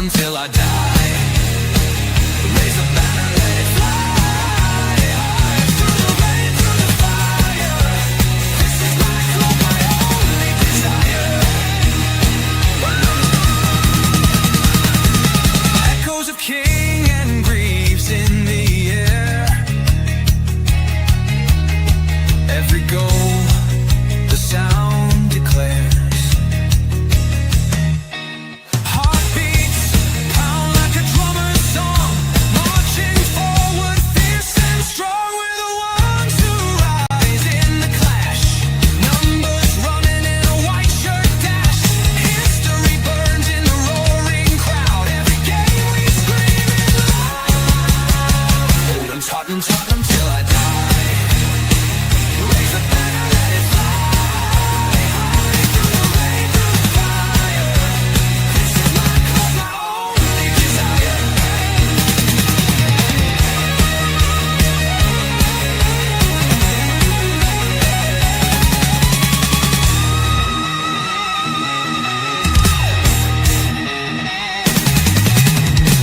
until I die. Raise a banner, let it fly high. Through the rain, through the fire. This is my club, my only desire. Echoes of King and Greaves in the air. Every goal, the sound declares. Heartbeats pound like a drummer's song, marching forward, fierce and strong. We're the ones who rise in the clash. Numbers running in a white shirt dash. History burns in the roaring crowd. Every game we scream it loud. Tottenham, Tottenham till I die. Raise a banner, let it fly high. Through the rain, through the fire. This is my club, my only desire.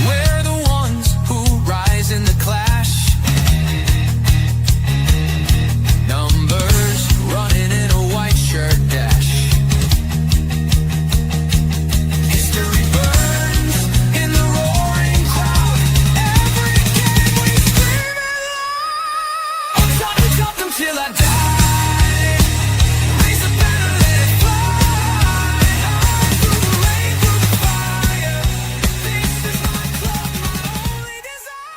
We're the ones who rise in the clash. Numbers running in a white shirt dash. History burns in the roaring crowd. Every game we scream it loud. I'm Tottenham, Tottenham till I die. Raise a banner, let it fly high. Through the rain, through the fire. This is my club, my only desire.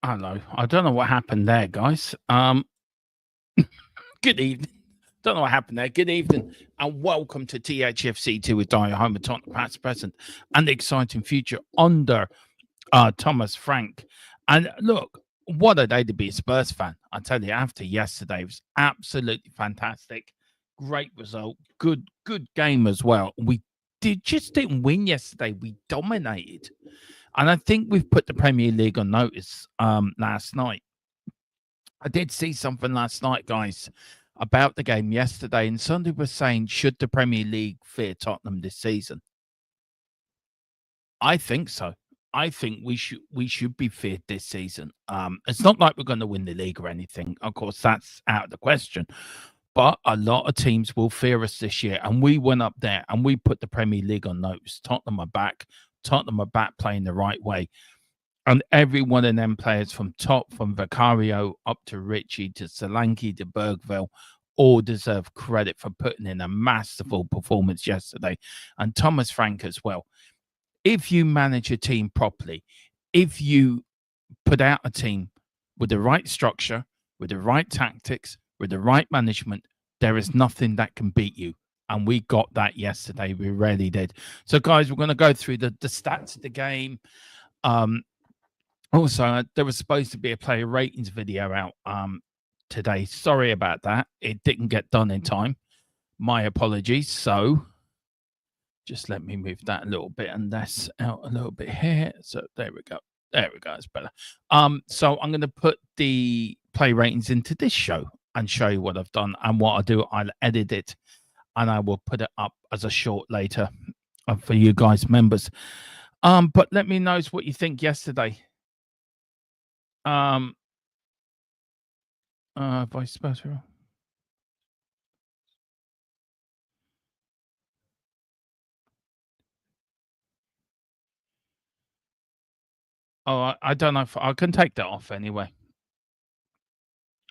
Hello. I don't know what happened there, guys. Good evening. Don't know what happened there. Good evening and welcome to THFC2 with Dyer, home of Tottenham past, present, and the exciting future under Thomas Frank. And look, what a day to be a Spurs fan. I tell you, after yesterday, it was absolutely fantastic. Great result. Good game as well. We just didn't win yesterday. We dominated. And I think we've put the Premier League on notice last night. I did see something last night, guys, about the game yesterday. And somebody was saying, should the Premier League fear Tottenham this season? I think so. I think we should be feared this season. It's not like we're going to win the league or anything. Of course, that's out of the question. But a lot of teams will fear us this year. And we went up there and we put the Premier League on notice. Tottenham are back. Tottenham are back playing the right way. And every one of them players from Vicario up to Richie to Solanke to Bergville all deserve credit for putting in a masterful performance yesterday. And Thomas Frank as well. If you manage a team properly, if you put out a team with the right structure, with the right tactics, with the right management, there is nothing that can beat you. And we got that yesterday. We really did. So, guys, we're going to go through the stats of the game. Also, there was supposed to be a player ratings video out today. Sorry about that. It didn't get done in time. My apologies. So, just let me move that a little bit and that's out a little bit here. So, there we go. There we go. It's better. So, I'm going to put the play ratings into this show and show you what I've done. And what I'll do, I'll edit it. And I will put it up as a short later for you guys members. But let me know what you think yesterday. Vice Spurs. Oh, I don't know if I can take that off anyway.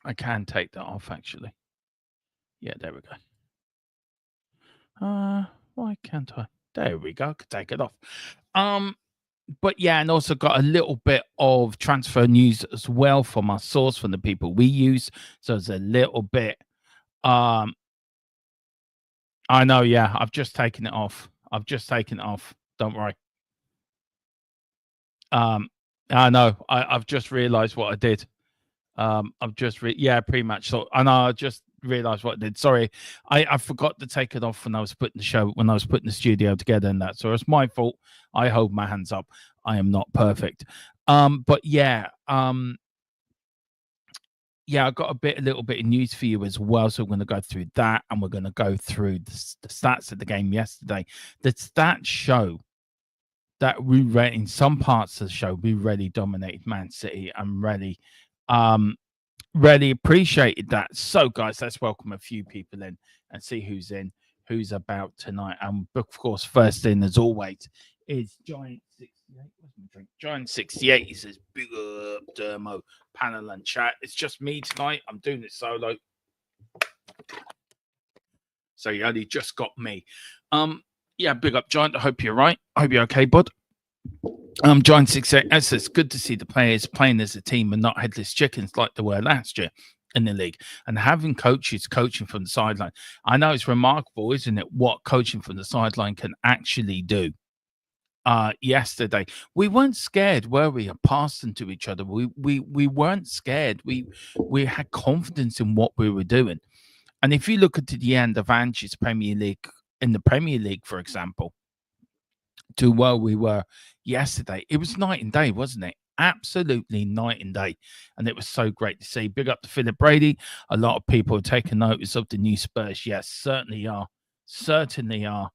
I can take that off actually. Yeah, there we go. Why can't I? There we go. I could take it off. But yeah, and also got a little bit of transfer news as well from our source, from the people we use. So it's a little bit. I know. Yeah, I've just taken it off. Don't worry. I know. I've just realised what I did. Pretty much. So I know. I just realized what I did. Sorry, I forgot to take it off when I was putting the studio together and that. So it's my fault. I hold my hands up. I am not perfect. But yeah, yeah, I got a little bit of news for you as well. So we're going to go through that, and we're going to go through the stats of the game yesterday. The stats show that in some parts of the show, we really dominated Man City and um, really appreciated that. So, guys, let's welcome a few people in and see who's about tonight. And of course, first in, as always, is Giant 68. Where's my drink? Giant 68. He says, "Big up, Dermo, panel and chat. It's just me tonight. I'm doing it solo." So you only just got me. Yeah, big up, Giant. I hope you're right. I hope you're okay, bud. Giant 68. It's good to see the players playing as a team and not headless chickens like they were last year in the league, and having coaches coaching from the sideline. I know it's remarkable, isn't it, what coaching from the sideline can actually do. Yesterday we weren't scared, were we, of passing to each other? We weren't scared. We had confidence in what we were doing. And if you look at the end of Ange's Premier League, in the Premier League, for example, to where we were yesterday, it was night and day, wasn't it? Absolutely night and day. And it was so great to see. Big up to Philip Brady. A lot of people are taking notice of the new Spurs. Yes, certainly are. Certainly are.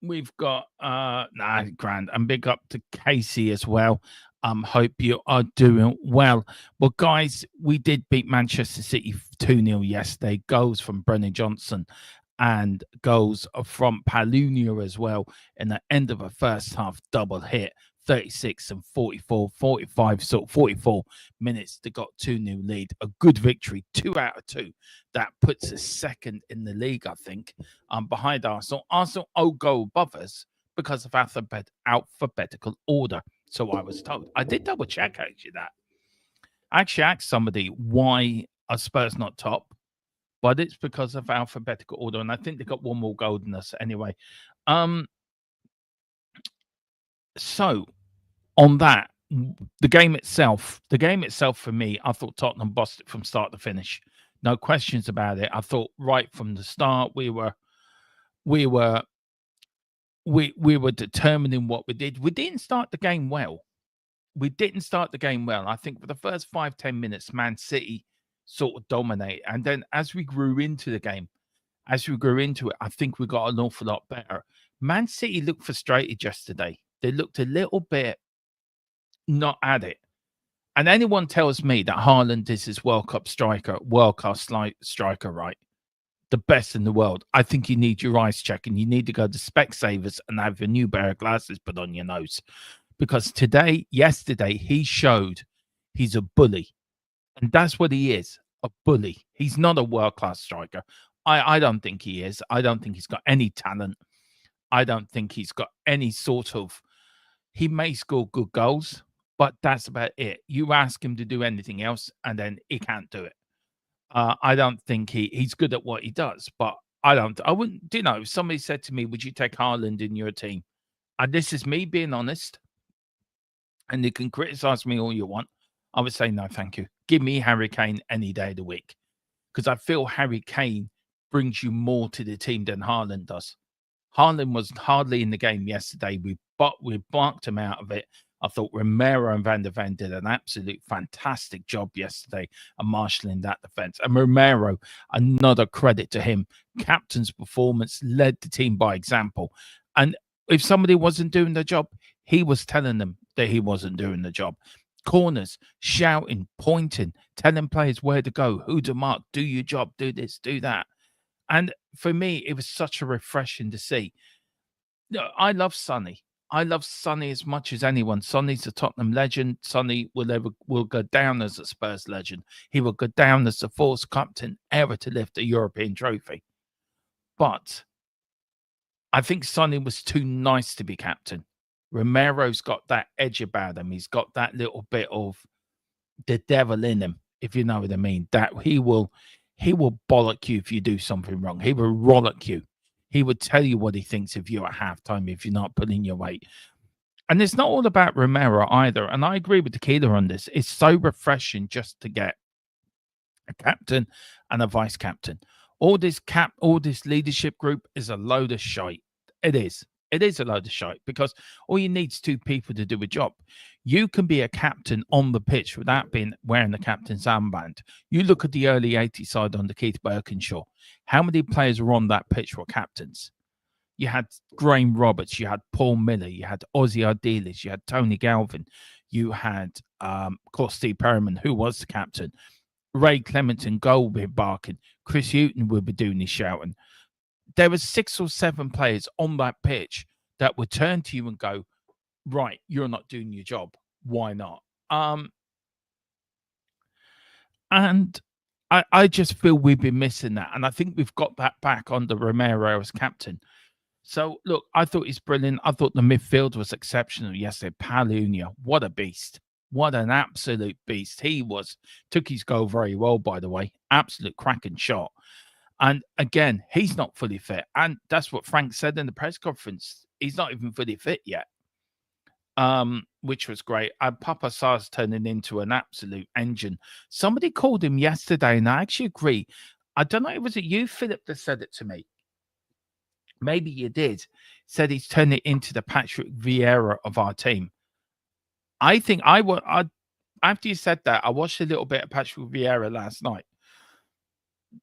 We've got grand, and big up to Casey as well. Hope you are doing well. Well, guys, we did beat Manchester City 2-0 yesterday. Goals from Brennan Johnson and goals from Palunia as well in the end of a first half double hit. 36 and 44, 45, so 44 minutes to got 2-0 lead. A good victory, 2 out of 2. That puts us second in the league, I think, behind Arsenal. Arsenal, goal above us because of alphabetical order. So I was told. I did double check actually that. I actually asked somebody why are Spurs not top, but it's because of alphabetical order, and I think they got one more goal than us anyway. So on that, the game itself for me, I thought Tottenham bossed it from start to finish. No questions about it. I thought right from the start we were determining what we did. We didn't start the game well. I think for the first 5-10 minutes, Man City sort of dominated. And then as we grew into the game, I think we got an awful lot better. Man City looked frustrated yesterday. They looked a little bit not at it. And anyone tells me that Haaland is his World Cup striker, world-class striker, right? The best in the world. I think you need your eyes checked and you need to go to Specsavers and have a new pair of glasses put on your nose. Because yesterday, he showed he's a bully. And that's what he is, a bully. He's not a world-class striker. I don't think he is. I don't think he's got any talent. I don't think he's got any sort of... He may score good goals, but that's about it. You ask him to do anything else, and then he can't do it. I don't think he's good at what he does, but I wouldn't, if somebody said to me, would you take Haaland in your team? And this is me being honest, and you can criticize me all you want. I would say, no, thank you. Give me Harry Kane any day of the week, because I feel Harry Kane brings you more to the team than Haaland does. Haaland was hardly in the game yesterday. We barked him out of it. I thought Romero and Van der Ven did an absolute fantastic job yesterday of marshalling that defense. And Romero, another credit to him. Captain's performance, led the team by example. And if somebody wasn't doing the job, he was telling them that he wasn't doing the job. Corners, shouting, pointing, telling players where to go, who to mark, do your job, do this, do that. And for me, it was such a refreshing to see. I love Sonny. I love Sonny as much as anyone. Sonny's a Tottenham legend. Sonny will go down as a Spurs legend. He will go down as the fourth captain ever to lift a European trophy. But I think Sonny was too nice to be captain. Romero's got that edge about him. He's got that little bit of the devil in him, if you know what I mean. That he will bollock you if you do something wrong. He will rollick you. He would tell you what he thinks of you at halftime if you're not pulling your weight. And it's not all about Romero either. And I agree with Tequila on this. It's so refreshing just to get a captain and a vice captain. All this leadership group is a load of shite. It is. It is a load of shite because all you need is two people to do a job. You can be a captain on the pitch without being wearing the captain's armband. You look at the early 80s side under Keith Birkinshaw. How many players were on that pitch were captains? You had Graham Roberts, you had Paul Miller, you had Ozzy Ardiles, you had Tony Galvin, you had, of course, Steve Perryman, who was the captain. Ray Clementon, goal would be barking. Chris Hughton would be doing his shouting. There was 6 or 7 players on that pitch that would turn to you and go, right, you're not doing your job. Why not? And I just feel we've been missing that. And I think we've got that back under Romero as captain. So, look, I thought he's brilliant. I thought the midfield was exceptional yesterday. Palunia, what a beast. What an absolute beast. He was. Took his goal very well, by the way. Absolute cracking shot. And again, he's not fully fit. And that's what Frank said in the press conference. He's not even fully fit yet, which was great. Papa Sarr's turning into an absolute engine. Somebody called him yesterday, and I actually agree. I don't know, was it you, Philip, that said it to me? Maybe you did. Said he's turned it into the Patrick Vieira of our team. I think after you said that, I watched a little bit of Patrick Vieira last night.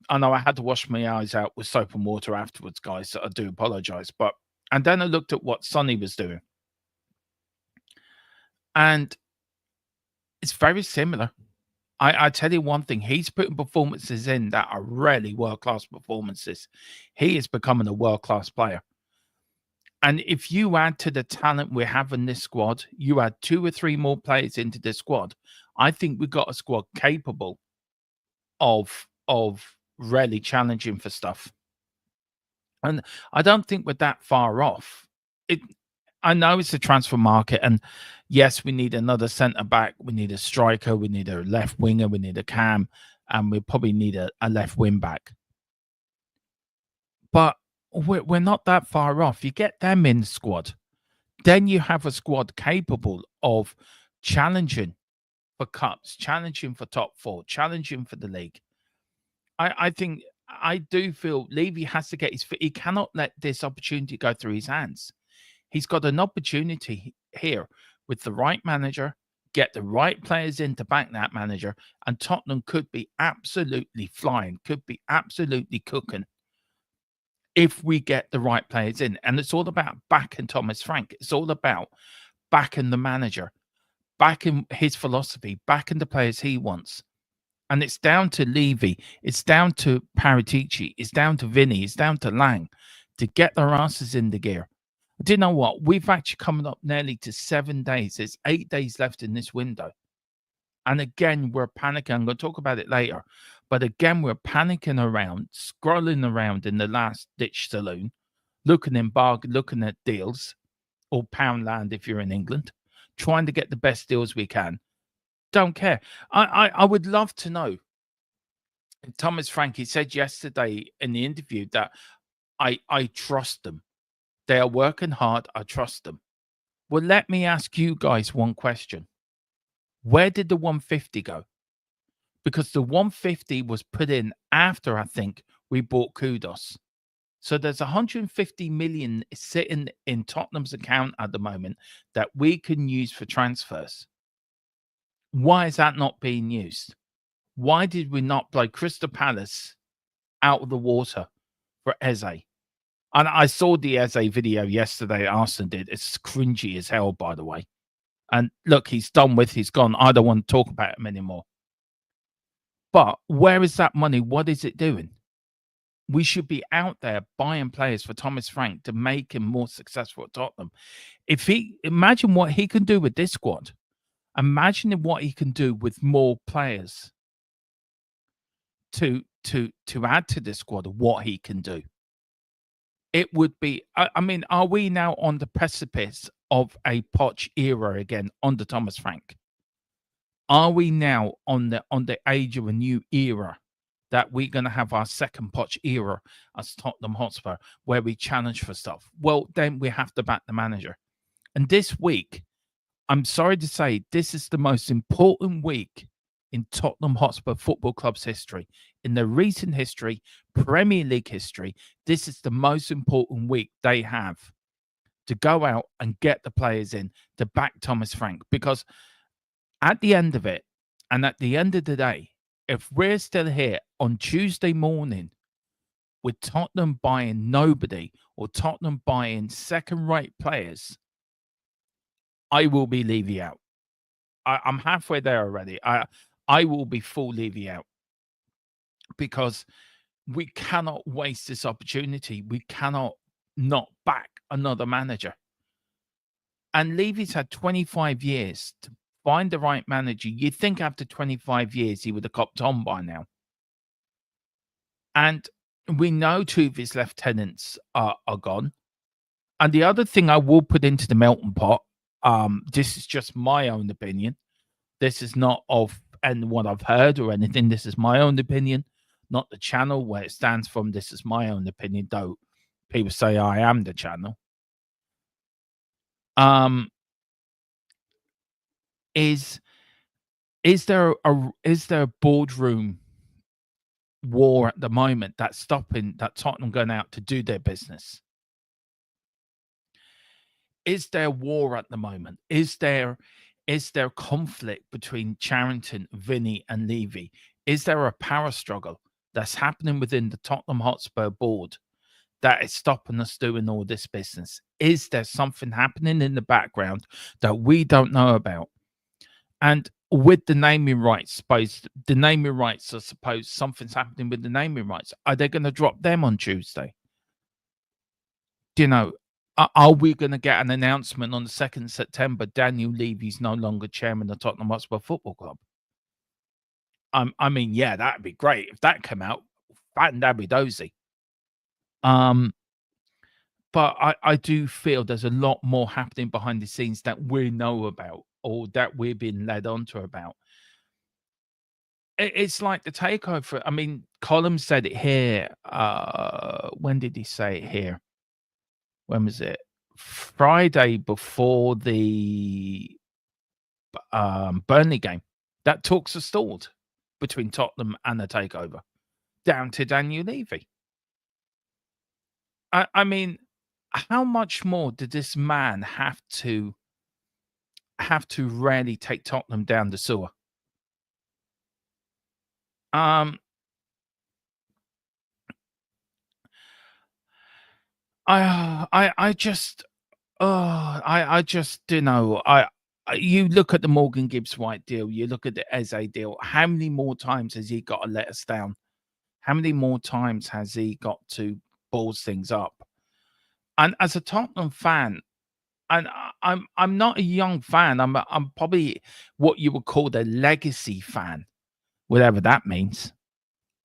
I know I had to wash my eyes out with soap and water afterwards, guys, so I do apologize. And then I looked at what Sonny was doing. And it's very similar. I tell you one thing, he's putting performances in that are really world-class performances. He is becoming a world-class player. And if you add to the talent we have in this squad, you add 2 or 3 more players into this squad, I think we've got a squad capable of really challenging for stuff. And I don't think we're that far off. I know it's a transfer market, and yes, we need another centre back, we need a striker, we need a left winger, we need a cam, and we probably need a left wing back. But we're not that far off. You get them in the squad, then you have a squad capable of challenging for cups, challenging for top 4, challenging for the league. I think I do feel Levy has to get his fit. He cannot let this opportunity go through his hands. He's got an opportunity here with the right manager, get the right players in to back that manager, and Tottenham could be absolutely flying, could be absolutely cooking if we get the right players in. And it's all about backing Thomas Frank. It's all about backing the manager, backing his philosophy, backing the players he wants. And it's down to Levy, it's down to Paratici, it's down to Vinny, it's down to Lang to get their asses in the gear. Do you know what? We've actually coming up nearly to 7 days. There's 8 days left in this window. And again, we're panicking. I'm going to talk about it later. But again, we're panicking around, scrolling around in the last ditch saloon, looking at deals, or Poundland if you're in England, trying to get the best deals we can. Don't care. I would love to know. Thomas Frank, said yesterday in the interview that I trust them. They are working hard. I trust them. Well, let me ask you guys one question. Where did the 150 go? Because the 150 was put in after, I think, we bought Kudos. So there's 150 million sitting in Tottenham's account at the moment that we can use for transfers. Why is that not being used? Why did we not play Crystal Palace out of the water for Eze? And I saw the Eze video yesterday Arsenal did. It's cringy as hell, by the way. And look, he's done with, he's gone. I don't want to talk about him anymore. But where is that money? What is it doing? We should be out there buying players for Thomas Frank to make him more successful at Tottenham. Imagine what he can do with this squad. Imagine what he can do with more players to add to this squad, what he can do. It would be, I mean, are we now on the precipice of a Poch era again under Thomas Frank? Are we now on the age of a new era that we're going to have our second Poch era as Tottenham Hotspur, where we challenge for stuff? Well, then we have to back the manager. And this week, I'm sorry to say, this is the most important week in Tottenham Hotspur Football Club's history. In the recent history, Premier League history, this is the most important week they have to go out and get the players in to back Thomas Frank. Because at the end of it, and at the end of the day, if we're still here on Tuesday morning with Tottenham buying nobody or Tottenham buying second-rate players, I will be Levy out. I'm halfway there already. I will be full Levy out because we cannot waste this opportunity. We cannot not back another manager. And Levy's had 25 years to find the right manager. You'd think after 25 years he would have copped on by now. And we know two of his lieutenants are gone. And the other thing I will put into the melting pot, this is just my own opinion. This is not of and what I've heard or anything. This is my own opinion, not the channel where it stands from. This is my own opinion, though people say I am the channel. Is there a boardroom war at the moment that's stopping that Tottenham going out to do their business? Is there war at the moment? Is there conflict between Charrington, Vinny, and Levy? Is there a power struggle that's happening within the Tottenham Hotspur board that is stopping us doing all this business? Is there something happening in the background that we don't know about? And with the naming rights, I suppose something's happening with the naming rights. Are they going to drop them on Tuesday? You know, are we going to get an announcement on the 2nd of September? Daniel Levy's no longer chairman of Tottenham Hotspur Football Club. I mean, yeah, that'd be great if that came out. Fat and dabby dozy. But I do feel there's a lot more happening behind the scenes that we know about or that we're being led onto about. It's like the takeover. I mean, Colin said it here. When did he say it here? When was it? Friday before the Burnley game. That talks are stalled between Tottenham and the takeover, down to Daniel Levy. I mean, how much more did this man have to really take Tottenham down the sewer? I just you know, you look at the Morgan Gibbs White deal, you look at the Eze deal. How many more times has he got to let us down? How many more times has he got to balls things up? And as a Tottenham fan, and I'm not a young fan. I'm probably what you would call the legacy fan, whatever that means.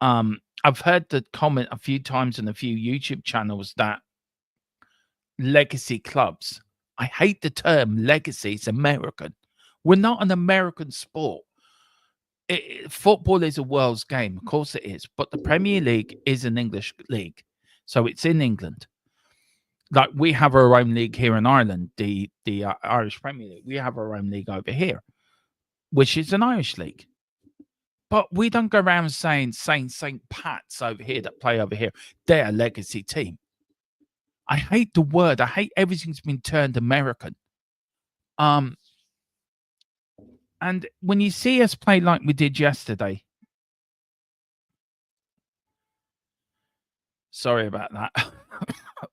I've heard the comment a few times on a few YouTube channels that legacy clubs. I hate the term legacy. It's American. We're not an American sport. Football is a world's game. Of course it is. But the Premier League is an English league. So it's in England. Like we have our own league here in Ireland, the Irish Premier League. We have our own league over here, which is an Irish league. But we don't go around saying St. Pat's over here that play over here, they're a legacy team. I hate the word. I hate everything's been turned American. And when you see us play like we did yesterday, sorry about that.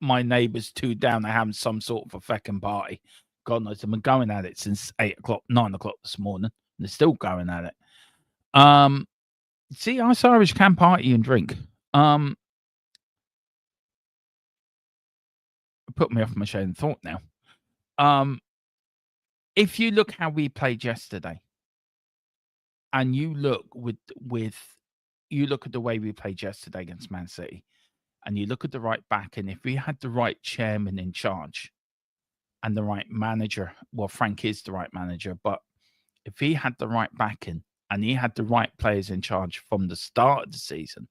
My neighbour's too down. They're having some sort of a feckin' party. God knows they've been going at it since 8 o'clock, 9 o'clock this morning. They're still going at it. See, us Irish can party and drink. Put me off my train of thought now. If you look how we played yesterday, and you look you look at the way we played yesterday against Man City, and you look at the right back, and if we had the right chairman in charge and the right manager, well, Frank is the right manager, but if he had the right backing and he had the right players in charge from the start of the season,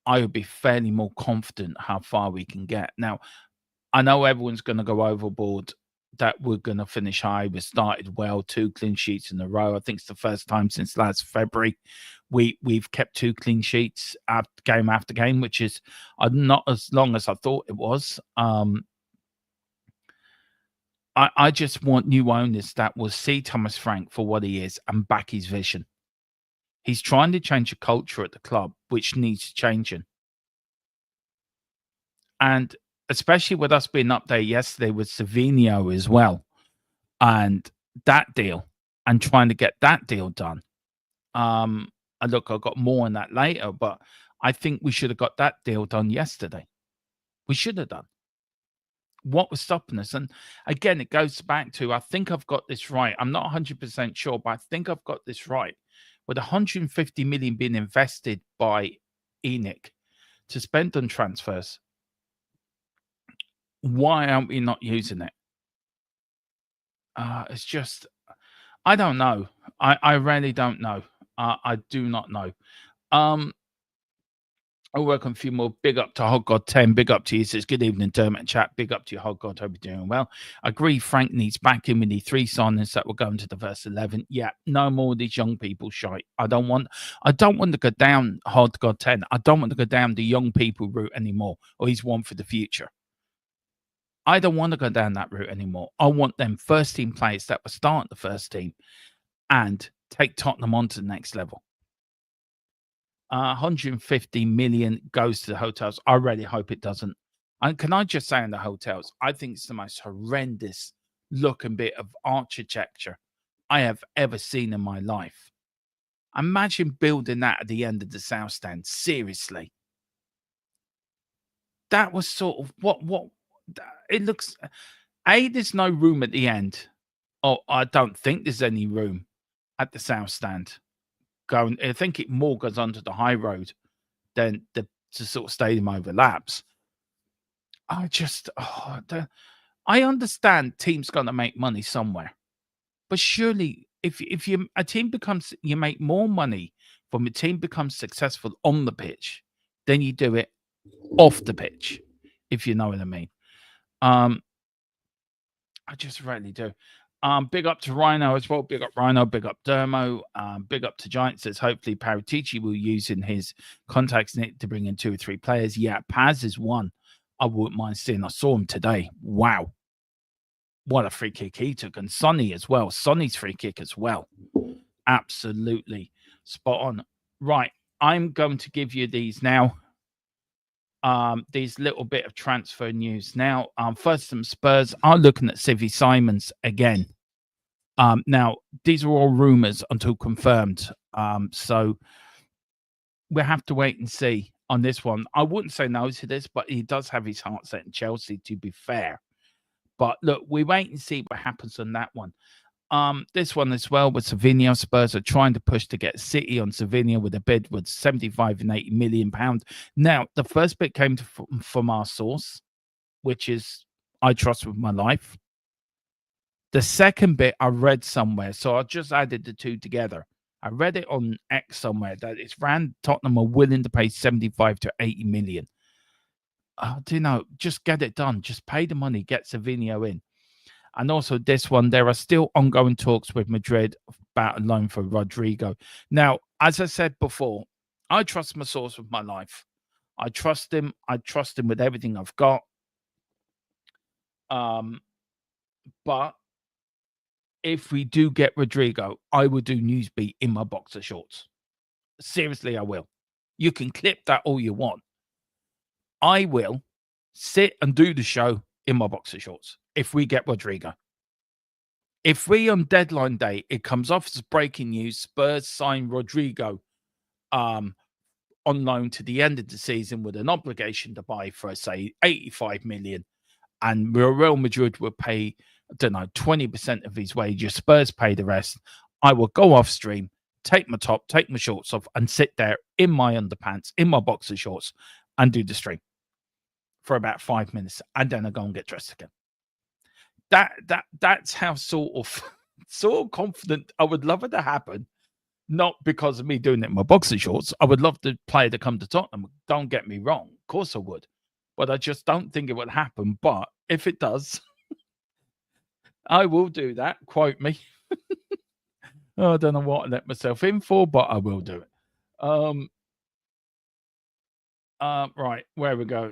I would be fairly more confident how far we can get. Now, I know everyone's going to go overboard that we're going to finish high. We started well, 2 clean sheets in a row. I think it's the first time since last February we've kept 2 clean sheets after game, which is not as long as I thought it was. I just want new owners that will see Thomas Frank for what he is and back his vision. He's trying to change the culture at the club, which needs changing. And especially with us being up there yesterday with Savinio as well, and that deal, and trying to get that deal done. And look, I've got more on that later, but I think we should have got that deal done yesterday. We should have done. What was stopping us? And again, it goes back to, I think I've got this right. I'm not 100% sure, but I think I've got this right. With 150 million being invested by ENIC to spend on transfers, why aren't we not using it? It's just, I don't know. I really don't know. I do not know. I'll work on a few more. Big up to Hog God 10. Big up to you. Says good evening, Dermot and chat. Big up to you, Hog God. Hope you're doing well. I agree. Frank needs backing. We need 3 signings that will go into the first 11. Yeah, no more of these young people shite. I don't want to go down Hog God 10. I don't want to go down the young people route anymore. Or he's one for the future. I don't want to go down that route anymore. I want them first team players that will start the first team and take Tottenham on to the next level. 150 million goes to the hotels. I really hope it doesn't. And can I just say, in the hotels, I think it's the most horrendous looking bit of architecture I have ever seen in my life. Imagine building that at the end of the South Stand. Seriously. That was sort of what it looks. There's no room at the end. Oh, I don't think there's any room at the South Stand. I think it more goes onto the high road than the sort of stadium overlaps. I understand teams gonna make money somewhere, but surely if a team becomes, you make more money from a team becomes successful on the pitch than you do it off the pitch, if you know what I mean. I just really do. Big up to Rhino as well. Big up Rhino. Big up Dermo. Big up to Giant. Says hopefully Paratici will use in his contacts net to bring in 2 or 3 players. Yeah, Paz is one I wouldn't mind seeing. I saw him today. Wow. What a free kick he took. And Sonny as well. Sonny's free kick as well. Absolutely spot on. Right. I'm going to give you these now. These little bit of transfer news now. First, some Spurs are looking at Civi Simons again. Now, these are all rumors until confirmed. So we'll have to wait and see on this one. I wouldn't say no to this, but he does have his heart set in Chelsea, to be fair. But look, we wait and see what happens on that one. This one as well with Savinio. Spurs are trying to push to get City on Savinio with a bid with 75 and 80 million pounds. Now, the first bit came from our source, which is I trust with my life. The second bit I read somewhere, so I just added the two together. I read it on X somewhere that it's Rand Tottenham are willing to pay 75 to 80 million. Do you know, just get it done. Just pay the money, get Savinio in. And also this one, there are still ongoing talks with Madrid about a loan for Rodrigo. Now, as I said before, I trust my source with my life. I trust him. I trust him with everything I've got. But if we do get Rodrigo, I will do Newsbeat in my boxer shorts. Seriously, I will. You can clip that all you want. I will sit and do the show in my boxer shorts if we get Rodrigo. If we on deadline day, it comes off as breaking news, Spurs sign Rodrigo on loan to the end of the season with an obligation to buy for, say, 85 million, and Real Madrid will pay, I don't know, 20% of his wages, Spurs pay the rest, I will go off stream, take my top, take my shorts off, and sit there in my underpants, in my boxer shorts, and do the stream for about 5 minutes, and then I go and get dressed again. That's how sort of confident I would love it to happen. Not because of me doing it in my boxer shorts. I would love the player to come to Tottenham. Don't get me wrong. Of course I would. But I just don't think it would happen. But if it does, I will do that. Quote me. I don't know what I let myself in for, but I will do it. Right, where we go.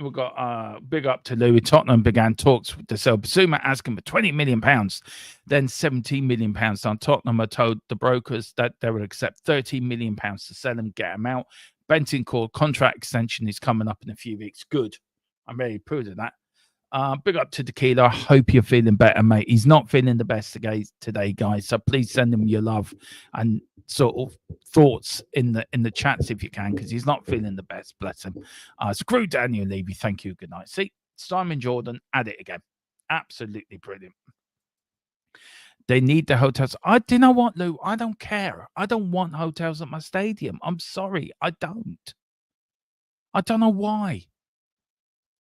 we've got big up to Louis. Tottenham began talks to sell Basuma, asking for £20 million, then £17 million. On Tottenham are told the brokers that they will accept £13 million to sell him, get him out. Bentancur contract extension is coming up in a few weeks. Good. I'm very proud of that. Big up to Tequila. I hope you're feeling better, mate. He's not feeling the best today, guys. So please send him your love and sort of thoughts in the chats if you can, because he's not feeling the best. Bless him. Screw Daniel Levy. Thank you. Good night. See, Simon Jordan at it again. Absolutely brilliant. They need the hotels. Do you know what, Lou? I don't care. I don't want hotels at my stadium. I'm sorry. I don't. I don't know why.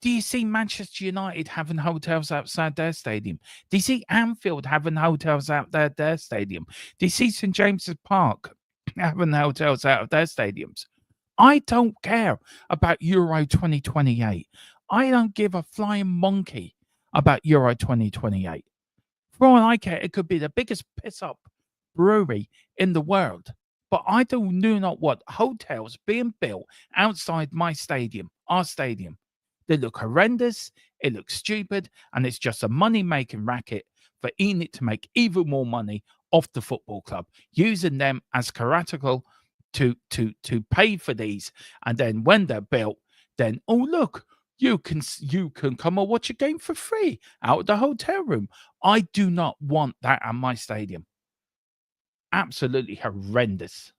Do you see Manchester United having hotels outside their stadium? Do you see Anfield having hotels out their stadium? Do you see St James's Park having hotels out of their stadiums? I don't care about Euro 2028. I don't give a flying monkey about Euro 2028. For all I care, it could be the biggest piss-up brewery in the world. But I do not want hotels being built outside my stadium, our stadium. They look horrendous, it looks stupid, and it's just a money-making racket for Enid to make even more money off the football club, using them as collateral to pay for these. And then when they're built, then, oh, look, you can come and watch a game for free out of the hotel room. I do not want that at my stadium. Absolutely horrendous.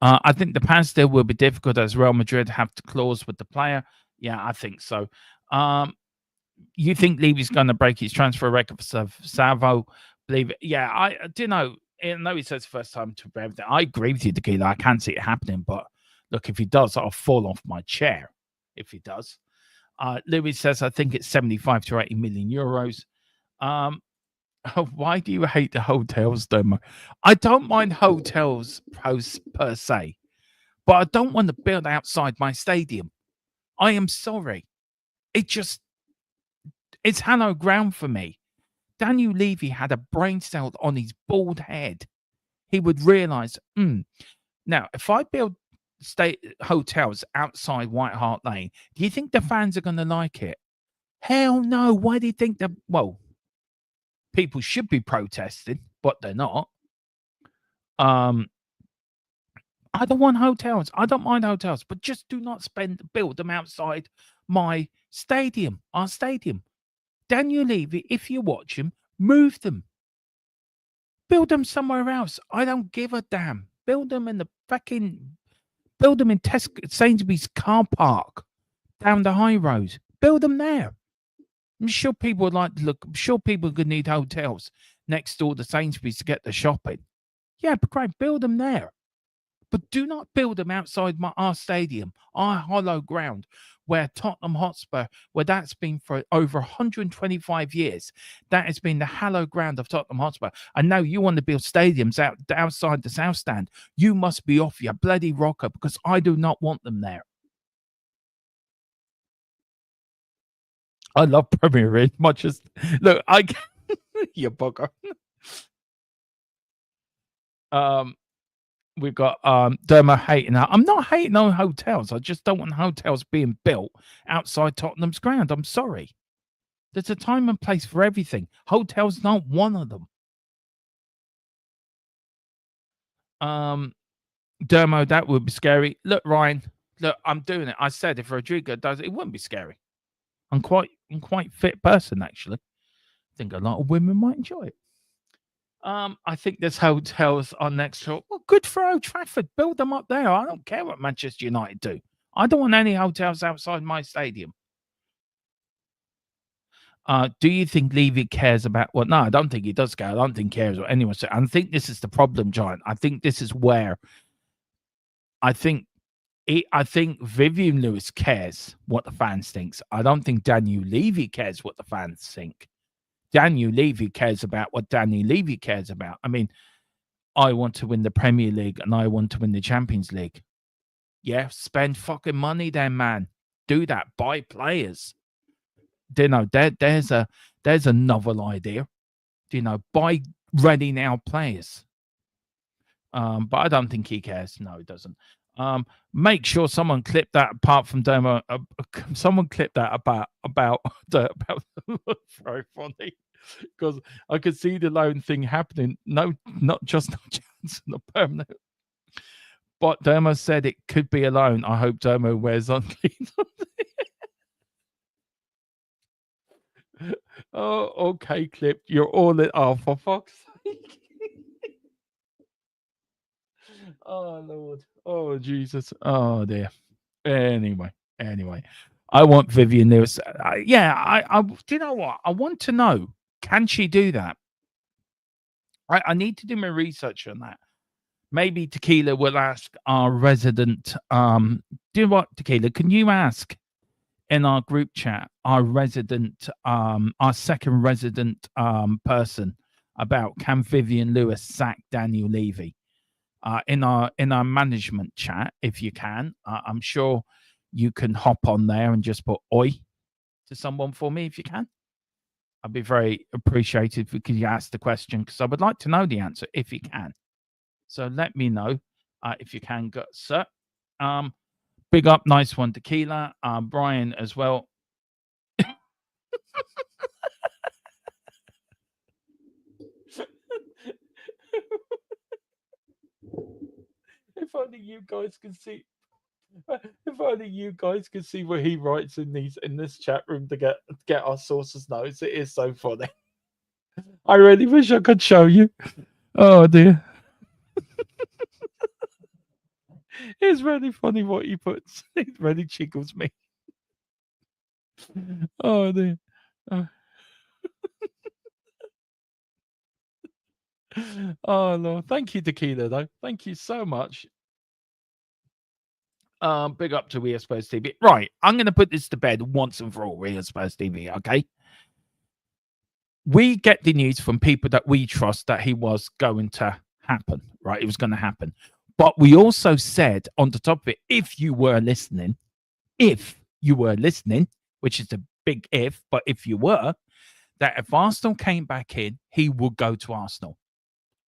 I think the pass deal will be difficult as Real Madrid have to clause with the player. Yeah, I think so. You think Levy's going to break his transfer record for Savo? Believe it. Yeah, I do know. I know he says first time to everything. I agree with you, Tequila. I can't see it happening, but look, if he does, I'll fall off my chair if he does. Louis says, I think it's 75 to 80 million euros. Why do you hate the hotels, Domo? I don't mind hotels per se, but I don't want to build outside my stadium. I am sorry. It's hallowed ground for me. Daniel Levy had a brain cell on his bald head. He would realize, now, if I build hotels outside White Hart Lane, do you think the fans are going to like it? Hell no. Why do you think that? Well, people should be protesting, but they're not. I don't want hotels. I don't mind hotels, but just do not build them outside my stadium, our stadium. Daniel Levy, if you watch him, move them. Build them somewhere else. I don't give a damn. Build them in Sainsbury's car park down the high road. Build them there. I'm sure people would like to look. I'm sure people could need hotels next door to Sainsbury's to get the shopping. Yeah, but great, build them there. But do not build them outside our stadium, our hollow ground, where Tottenham Hotspur, where that's been for over 125 years. That has been the hallowed ground of Tottenham Hotspur. And now you want to build stadiums outside the South Stand. You must be off your bloody rocker, because I do not want them there. I love Premier League much as look. You bugger. We've got Dermo hating. I'm not hating on hotels. I just don't want hotels being built outside Tottenham's ground. I'm sorry. There's a time and place for everything. Hotels not one of them. Dermo, that would be scary. Look, Ryan. Look, I'm doing it. I said if Rodrigo does it, it wouldn't be scary. I'm quite fit person, actually. I think a lot of women might enjoy it. I think there's hotels on next door. Well, good for Old Trafford. Build them up there. I don't care what Manchester United do. I don't want any hotels outside my stadium. Do you think Levy cares about what? No, I don't think he does care. I don't think he cares what anyone says. I think this is the problem, Giant. I think this is where I think Vivian Lewis cares what the fans thinks. I don't think Daniel Levy cares what the fans think. Daniel Levy cares about what Daniel Levy cares about. I mean, I want to win the Premier League and I want to win the Champions League. Yeah, spend fucking money then, man. Do that. Buy players. You know, there's a novel idea. You know, buy ready now players. But I don't think he cares. No, he doesn't. Make sure someone clipped that apart from demo. Someone clipped that about very funny because I could see the loan thing happening. No, not just no chance, not permanent. But Dermo said it could be a loan. I hope Dermo wears unclean. Oh, okay, clipped. You're all it. Oh, for fuck's sake. Oh Lord. Oh Jesus. Oh dear. Anyway, I want Vivian Lewis. Do you know what? I want to know. Can she do that? I need to do my research on that. Maybe Tequila will ask our resident. Do you know what, Tequila? Can you ask in our group chat our resident, our second resident person about can Vivian Lewis sack Daniel Levy? In our management chat, if you can. I'm sure you can hop on there and just put "oi" to someone for me if you can. I'd be very appreciated if you ask the question because I would like to know the answer if you can. So let me know if you can, sir. Big up, nice one, Tequila. Brian as well. If only you guys can see. If only you guys could see what he writes in this chat room to get our sources notes. It is so funny. I really wish I could show you. Oh dear. It's really funny what he puts. It really jiggles me. Oh dear. Oh Lord. Thank you, Tequila, though. Thank you so much. Big up to We Are Spurs TV. Right, I'm gonna put this to bed once and for all, We Are Spurs TV, okay? We get the news from people that we trust that he was going to happen, right? It was going to happen. But we also said on the top of it, if you were listening, which is a big if, but if you were, that if Arsenal came back in, he would go to Arsenal,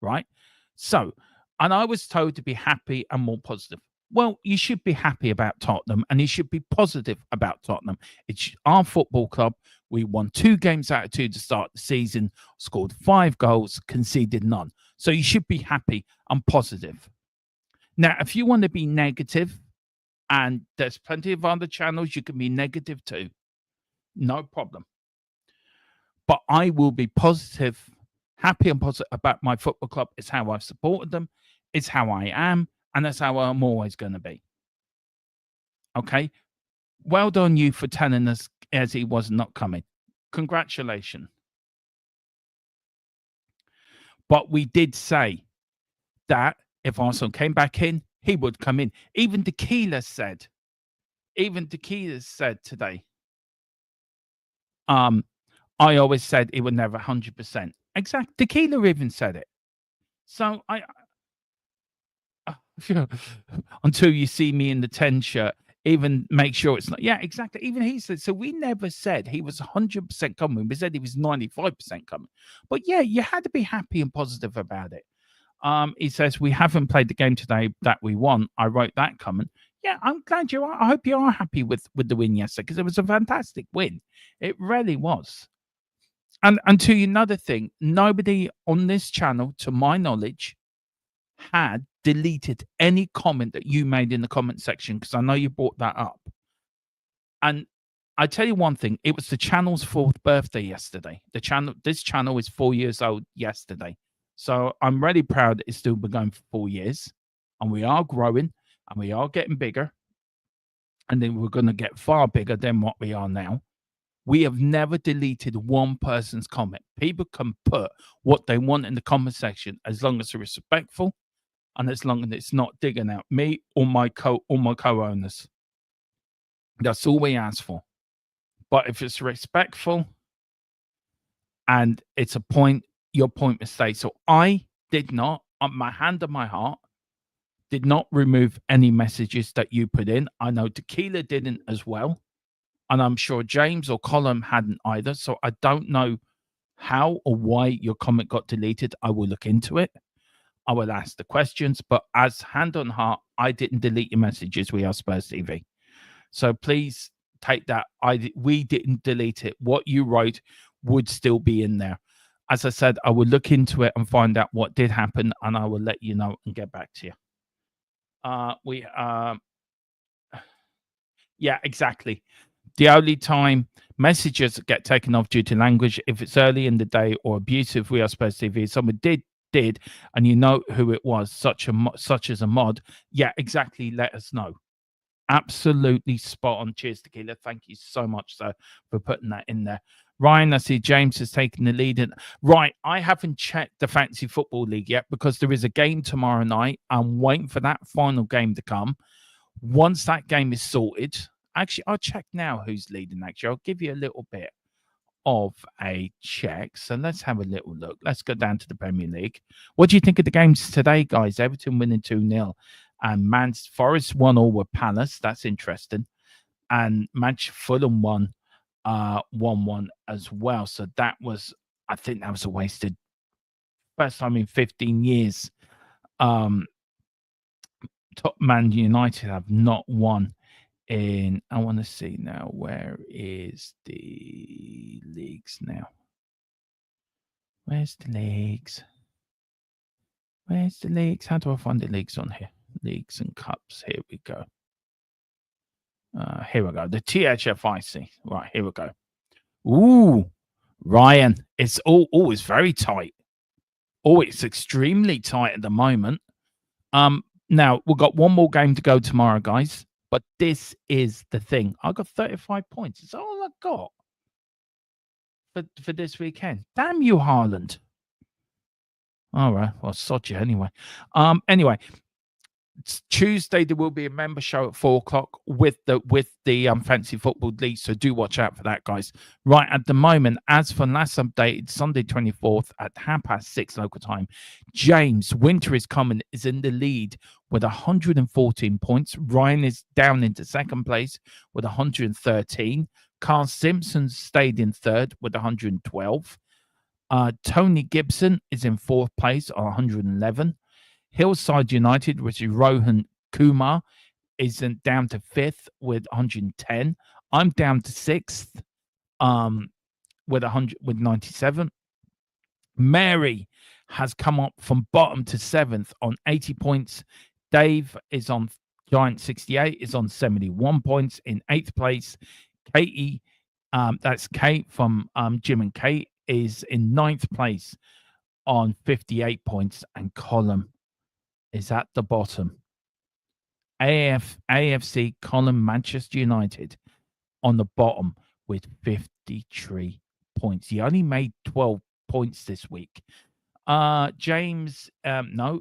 right? So, and I was told to be happy and more positive. Well, you should be happy about Tottenham and you should be positive about Tottenham. It's our football club. We won 2 games out of 2 to start the season, scored 5 goals, conceded none. So you should be happy and positive. Now, if you want to be negative, and there's plenty of other channels you can be negative to, no problem. But I will be positive, happy and positive about my football club. It's how I've supported them. It's how I am. And that's how I'm always going to be. Okay? Well done you for telling us as he was not coming. Congratulations. But we did say that if Arsenal came back in, he would come in. Even Tequila said today, I always said it would never 100%. Exactly. Tequila even said it. So until you see me in the 10 shirt, even make sure it's not. Yeah, exactly. Even he said, so we never said he was 100% coming. We said he was 95% coming. But yeah, you had to be happy and positive about it. He says, we haven't played the game today that we won. I wrote that comment. Yeah, I'm glad you are. I hope you are happy with the win yesterday because it was a fantastic win. It really was. And to another thing, nobody on this channel, to my knowledge, had deleted any comment that you made in the comment section because I know you brought that up. And I tell you one thing, it was the channel's 4th birthday yesterday. This channel is 4 years old yesterday. So I'm really proud that it's still been going for 4 years. And we are growing and we are getting bigger. And then we're going to get far bigger than what we are now. We have never deleted one person's comment. People can put what they want in the comment section as long as they're respectful and as long as it's not digging out me or my co-owners. That's all we ask for. But if it's respectful and it's your point was stayed. So I did not, on my hand on my heart, did not remove any messages that you put in. I know Tequila didn't as well. And I'm sure James or Colin hadn't either. So I don't know how or why your comment got deleted. I will look into it. I will ask the questions. But as hand on heart, I didn't delete your messages. We are Spurs TV. So please take that. We didn't delete it. What you wrote would still be in there. As I said, I will look into it and find out what did happen, and I will let you know and get back to you. Yeah, exactly. The only time messages get taken off due to language, if it's early in the day or abusive, we are supposed to. If someone did, and you know who it was, such as a mod. Yeah, exactly. Let us know. Absolutely spot on. Cheers, Tequila. Thank you so much, sir, for putting that in there. Ryan, I see James has taken the lead. Right, I haven't checked the Fantasy Football League yet because there is a game tomorrow night. I'm waiting for that final game to come. Once that game is sorted, actually, I'll check now who's leading. Actually, I'll give you a little bit of a check. So let's have a little look. Let's go down to the Premier League. What do you think of the games today, guys? Everton winning 2-0. And Forest 1-1 with Palace. That's interesting. And Fulham won 1-1 as well. So that was, I think that was a wasted first time in 15 years. Top Man United have not won in, I want to see now, where is the leagues now? Where's the leagues? Where's the leagues? How do I find the leagues on here? Leagues and cups. Here we go. Here we go. The THFIC. Right, here we go. Ooh, Ryan. It's it's very tight. Oh, it's extremely tight at the moment. Now we've got one more game to go tomorrow, guys. But this is the thing. I got 35 points. It's all I got for this weekend. Damn you, Haaland. All right. Well, sod you anyway. Anyway, Tuesday there will be a member show at 4:00 with the Fantasy Football League. So do watch out for that, guys. Right at the moment, as for last update, Sunday 24th at 6:30 local time. James Winter is in the lead with 114 points. Ryan is down into second place with 113. Carl Simpson stayed in third with 112. Tony Gibson is in fourth place on 111. Hillside United, which is Rohan Kumar, is down to fifth with 110. I'm down to sixth with 97. Mary has come up from bottom to seventh on 80 points. Dave is on Giant 68, is on 71 points in eighth place. Katie, that's Kate from Jim and Kate, is in ninth place on 58 points, and Colin is at the bottom. AFC Colin Manchester United on the bottom with 53 points. He only made 12 points this week. James, no.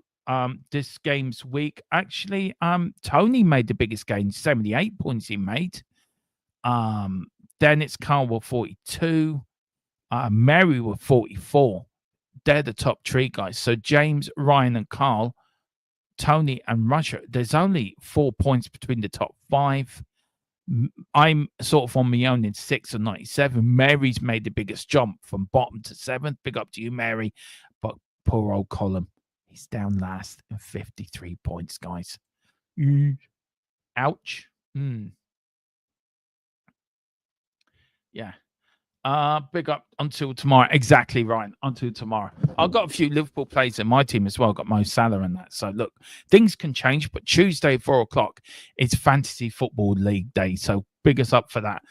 This game's week, actually, Tony made the biggest gain, 78 points he made. Then it's Carl with 42. Mary with 44. They're the top three guys. So James, Ryan, and Carl, Tony, and Russia. There's only 4 points between the top five. I'm sort of on my own in 6 and 97. Mary's made the biggest jump from bottom to seventh. Big up to you, Mary. But poor old Colin, he's down last in 53 points, guys. Ouch. Yeah. Big up until tomorrow. Exactly, Ryan. Until tomorrow. I've got a few Liverpool players in my team as well. I've got Mo Salah and that. So look, things can change. But Tuesday, 4:00, it's Fantasy Football League day. So big us up for that.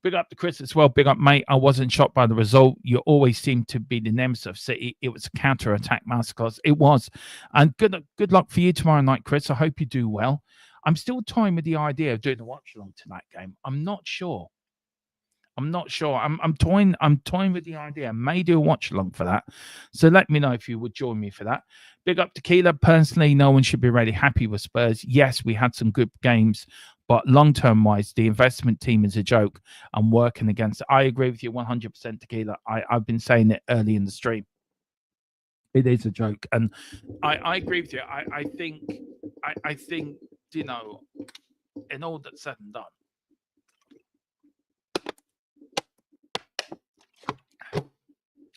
Big up to Chris as well. Big up, mate. I wasn't shocked by the result. You always seem to be the nemesis of City. It was a counter-attack masterclass. It was. And good luck for you tomorrow night, Chris. I hope you do well. I'm still toying with the idea of doing a watch-along to that game. I'm not sure. I'm toying with the idea. I may do a watch along for that. So let me know if you would join me for that. Big up Tequila. Personally, no one should be really happy with Spurs. Yes, we had some good games, but long-term wise, the investment team is a joke. I'm working against it. I agree with you 100%, Tequila. I've been saying it early in the stream. It is a joke. And I agree with you. I think, you know, in all that's said and done,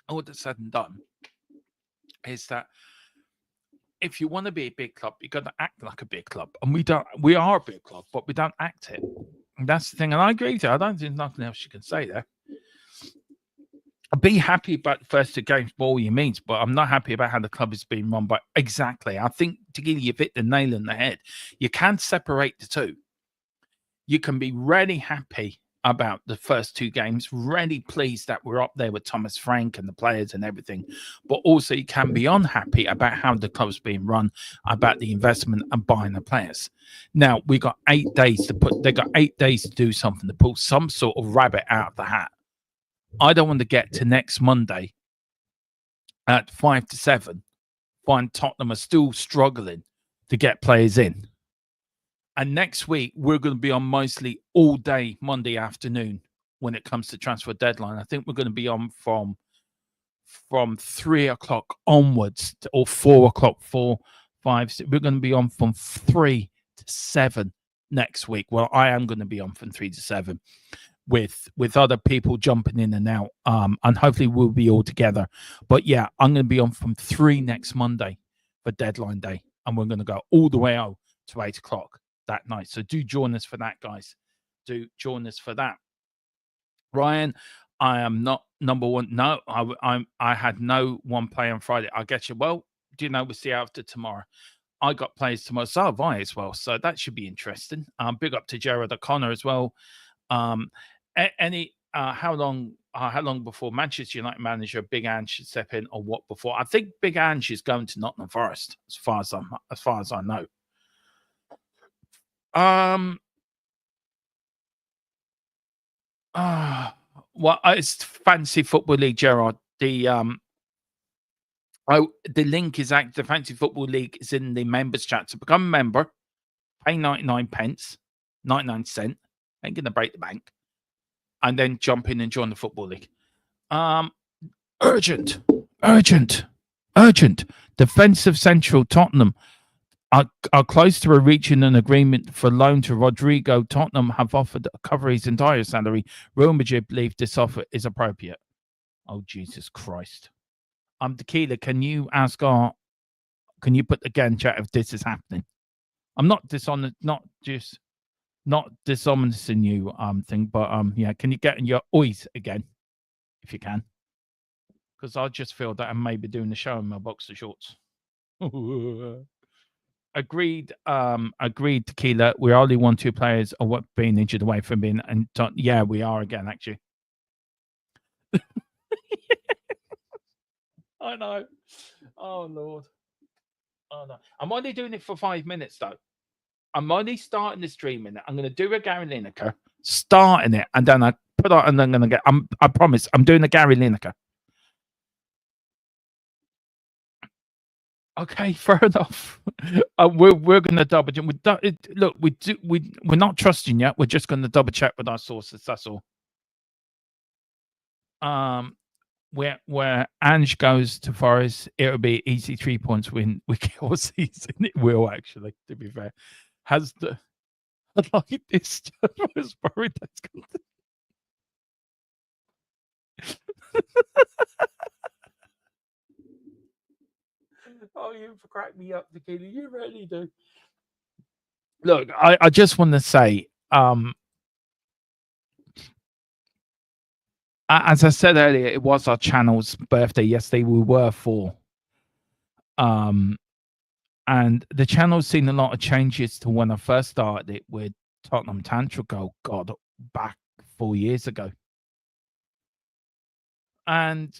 all that's said and done is that if you want to be a big club, you got to act like a big club, and we don't. We are a big club, but we don't act it. And that's the thing. And I agree with you. I don't think there's nothing else you can say there. I'll be happy about the first 2 games by all your means, but I'm not happy about how the club is being run. But exactly, I think Tequila, you've hit the nail on the head. You can separate the two. You can be really happy about the first 2 games, really pleased that we're up there with Thomas Frank and the players and everything. But also you can be unhappy about how the club's being run, about the investment and buying the players. Now we got 8 days to they got 8 days to do something, to pull some sort of rabbit out of the hat. I don't want to get to next Monday at 5 to 7, find Tottenham are still struggling to get players in. And next week, we're going to be on mostly all day Monday afternoon when it comes to transfer deadline. I think we're going to be on from 3 o'clock onwards, or 4 o'clock, 4, 5, 6. We're going to be on from 3 to 7 next week. Well, I am going to be on from 3 to 7 with other people jumping in and out. And hopefully we'll be all together. But yeah, I'm going to be on from 3 next Monday for deadline day. And we're going to go all the way out to 8 o'clock that night. So do join us for that, guys. Do join us for that. Ryan, I am not number one. No, I had no one play on Friday. I get you. Well, do you know, we'll see after tomorrow. I got players tomorrow. So have I as well. So that should be interesting. Big up to Jared O'Connor as well. How long before Manchester United manager Big Ange should step in, or what before? I think Big Ange is going to Nottingham Forest, as far as I know. Well, it's Fantasy Football League, Gerard. The link is the Fantasy Football League is in the members chat. So become a member, pay 99 pence, 99 cent, ain't gonna break the bank, and then jump in and join the Football League. Urgent. Defensive Central Tottenham are close to reaching an agreement for loan to Rodrigo. Tottenham have offered to cover his entire salary. Real Madrid believe this offer is appropriate. Oh, Jesus Christ. Tequila, can you put again in chat if this is happening? I'm not dishonest, not dishonest in you thing, but yeah, can you get in your oys again if you can? Because I just feel that I may be doing the show in my boxer shorts. Agreed, Tequila. We only want 2 players or what being injured away from being, and yeah, we are again, actually. I know. Oh Lord. Oh no. I'm only doing it for 5 minutes though. I'm only starting the stream in it. I'm gonna do a Gary Lineker, starting it, and then I put out, and then I'm gonna get. I promise. I'm doing a Gary Lineker. Okay, fair enough. We're going to double check. Look, we're not trusting yet. We're just going to double check with our sources. That's all. Where Ange goes to Forest, it'll be easy 3 points win. We kill season. It will actually. To be fair, has the like this was buried. That's Oh, you crack me up, Tequila. You really do. Look, I just want to say, as I said earlier, it was our channel's birthday yesterday. We were 4. And the channel's seen a lot of changes to when I first started it with Tottenham Tantra Goal, God, back 4 years ago. And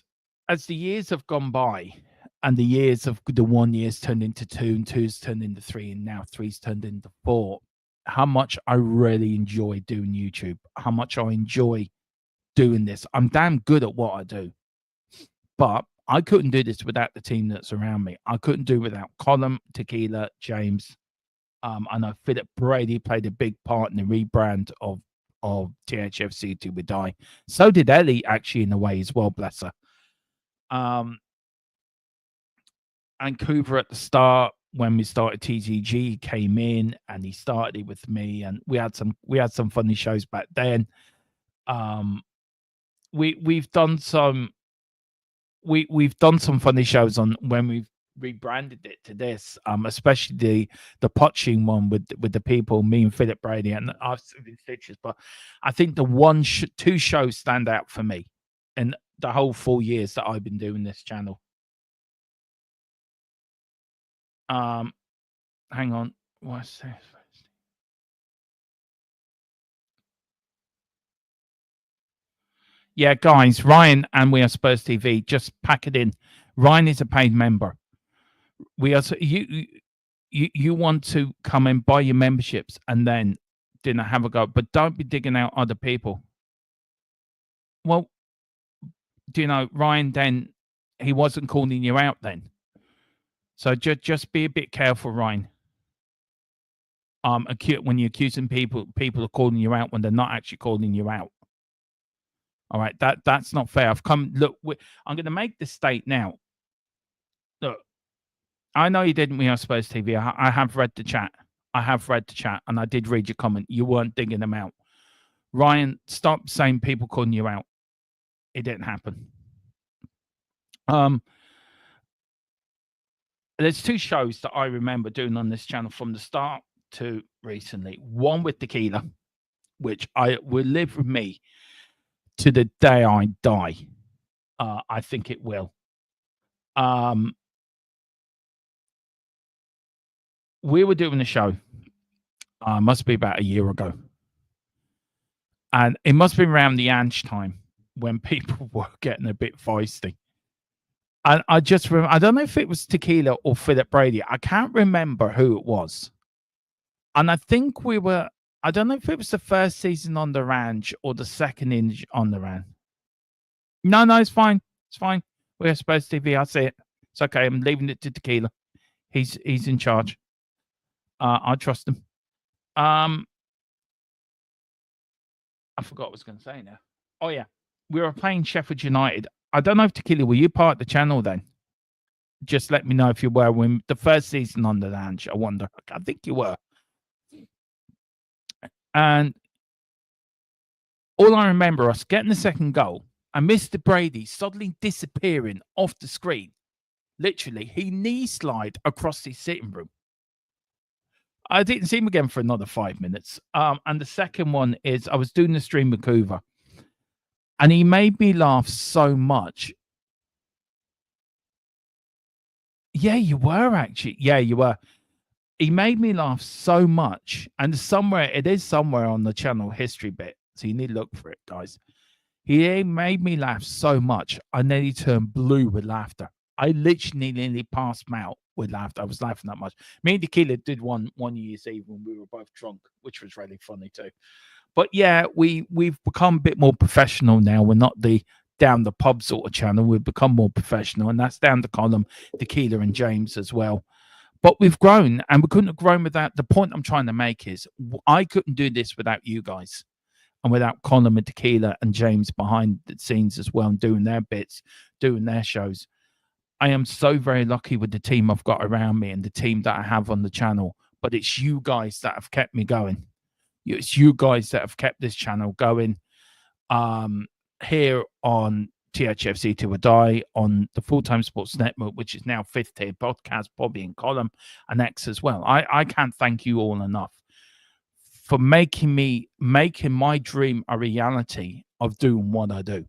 as the years have gone by, and the years of the 1 year's turned into 2, and 2's turned into 3, and now 3's turned into 4, how much I really enjoy doing YouTube, how much I enjoy doing this. I'm damn good at what I do, but I couldn't do this without the team that's around me. I couldn't do it without Colin, Tequila, James. I know Philip Brady played a big part in the rebrand of THFC to with Die. So did Ellie, actually, in a way as well, bless her. And Cooper at the start, when we started TTG, came in and he started it with me, and we had some funny shows back then. We've done some funny shows on when rebranded it to this, especially the Poching one with the people, me and Philip Brady, and I've seen stitches. But I think the two shows stand out for me in the whole 4 years that I've been doing this channel. Hang on, what's this? Yeah, guys, Ryan and We Are Spurs TV, just pack it in. Ryan is a paid member. We are you want to come and buy your memberships and then dinner have a go, but don't be digging out other people. Well, do you know, Ryan, then he wasn't calling you out then. So just be a bit careful, Ryan. When you're accusing people are calling you out when they're not actually calling you out. All right, that's not fair. I'm going to make this state now. Look, I know you didn't We Are Spurs TV. I have read the chat. And I did read your comment. You weren't digging them out. Ryan, stop saying people calling you out. It didn't happen. There's two shows that I remember doing on this channel from the start to recently. One with Tequila, which will live with me to the day I die. I think it will. We were doing a show. Must be about a year ago. And it must have been around the Ange time when people were getting a bit feisty. And I just remember, I don't know if it was Tequila or Philip Brady. I can't remember who it was. And I think I don't know if it was the first season on the ranch or the second on the ranch. No, it's fine. It's fine. We're Spurs TV. I see it. It's okay. I'm leaving it to Tequila. He's in charge. I trust him. I forgot what I was going to say now. Oh, yeah. We were playing Sheffield United. I don't know if Tequila, were you part of the channel then? Just let me know if you were when the first season on the ranch. I wonder. I think you were. And all I remember us getting the second goal and Mr. Brady suddenly disappearing off the screen. Literally, he knee slide across his sitting room. I didn't see him again for another 5 minutes. And the second one is I was doing the stream with Coover, and he made me laugh so much. Yeah, you were actually. Yeah, you were. He made me laugh so much, and it is somewhere on the channel history bit, so you need to look for it, guys. He made me laugh so much, I nearly turned blue with laughter. I literally nearly passed out with laughter. I was laughing that much. Me and Tequila did one New Year's Eve when we were both drunk, which was really funny too. But yeah, we've become a bit more professional now. We're not the down the pub sort of channel. We've become more professional, and that's down to Colin, Tequila, and James as well. But we've grown, and we couldn't have grown without. The point I'm trying to make is I couldn't do this without you guys, and without Colin and Tequila and James behind the scenes as well, and doing their bits, doing their shows. I am so very lucky with the team I've got around me and the team that I have on the channel. But it's you guys that have kept me going. It's you guys that have kept this channel going. Here on THFC to a Die, on the Full-Time Sports Network, which is now Fifth Tier Podcast, Bobby and Colin, and X as well. I can't thank you all enough for making my dream a reality of doing what I do.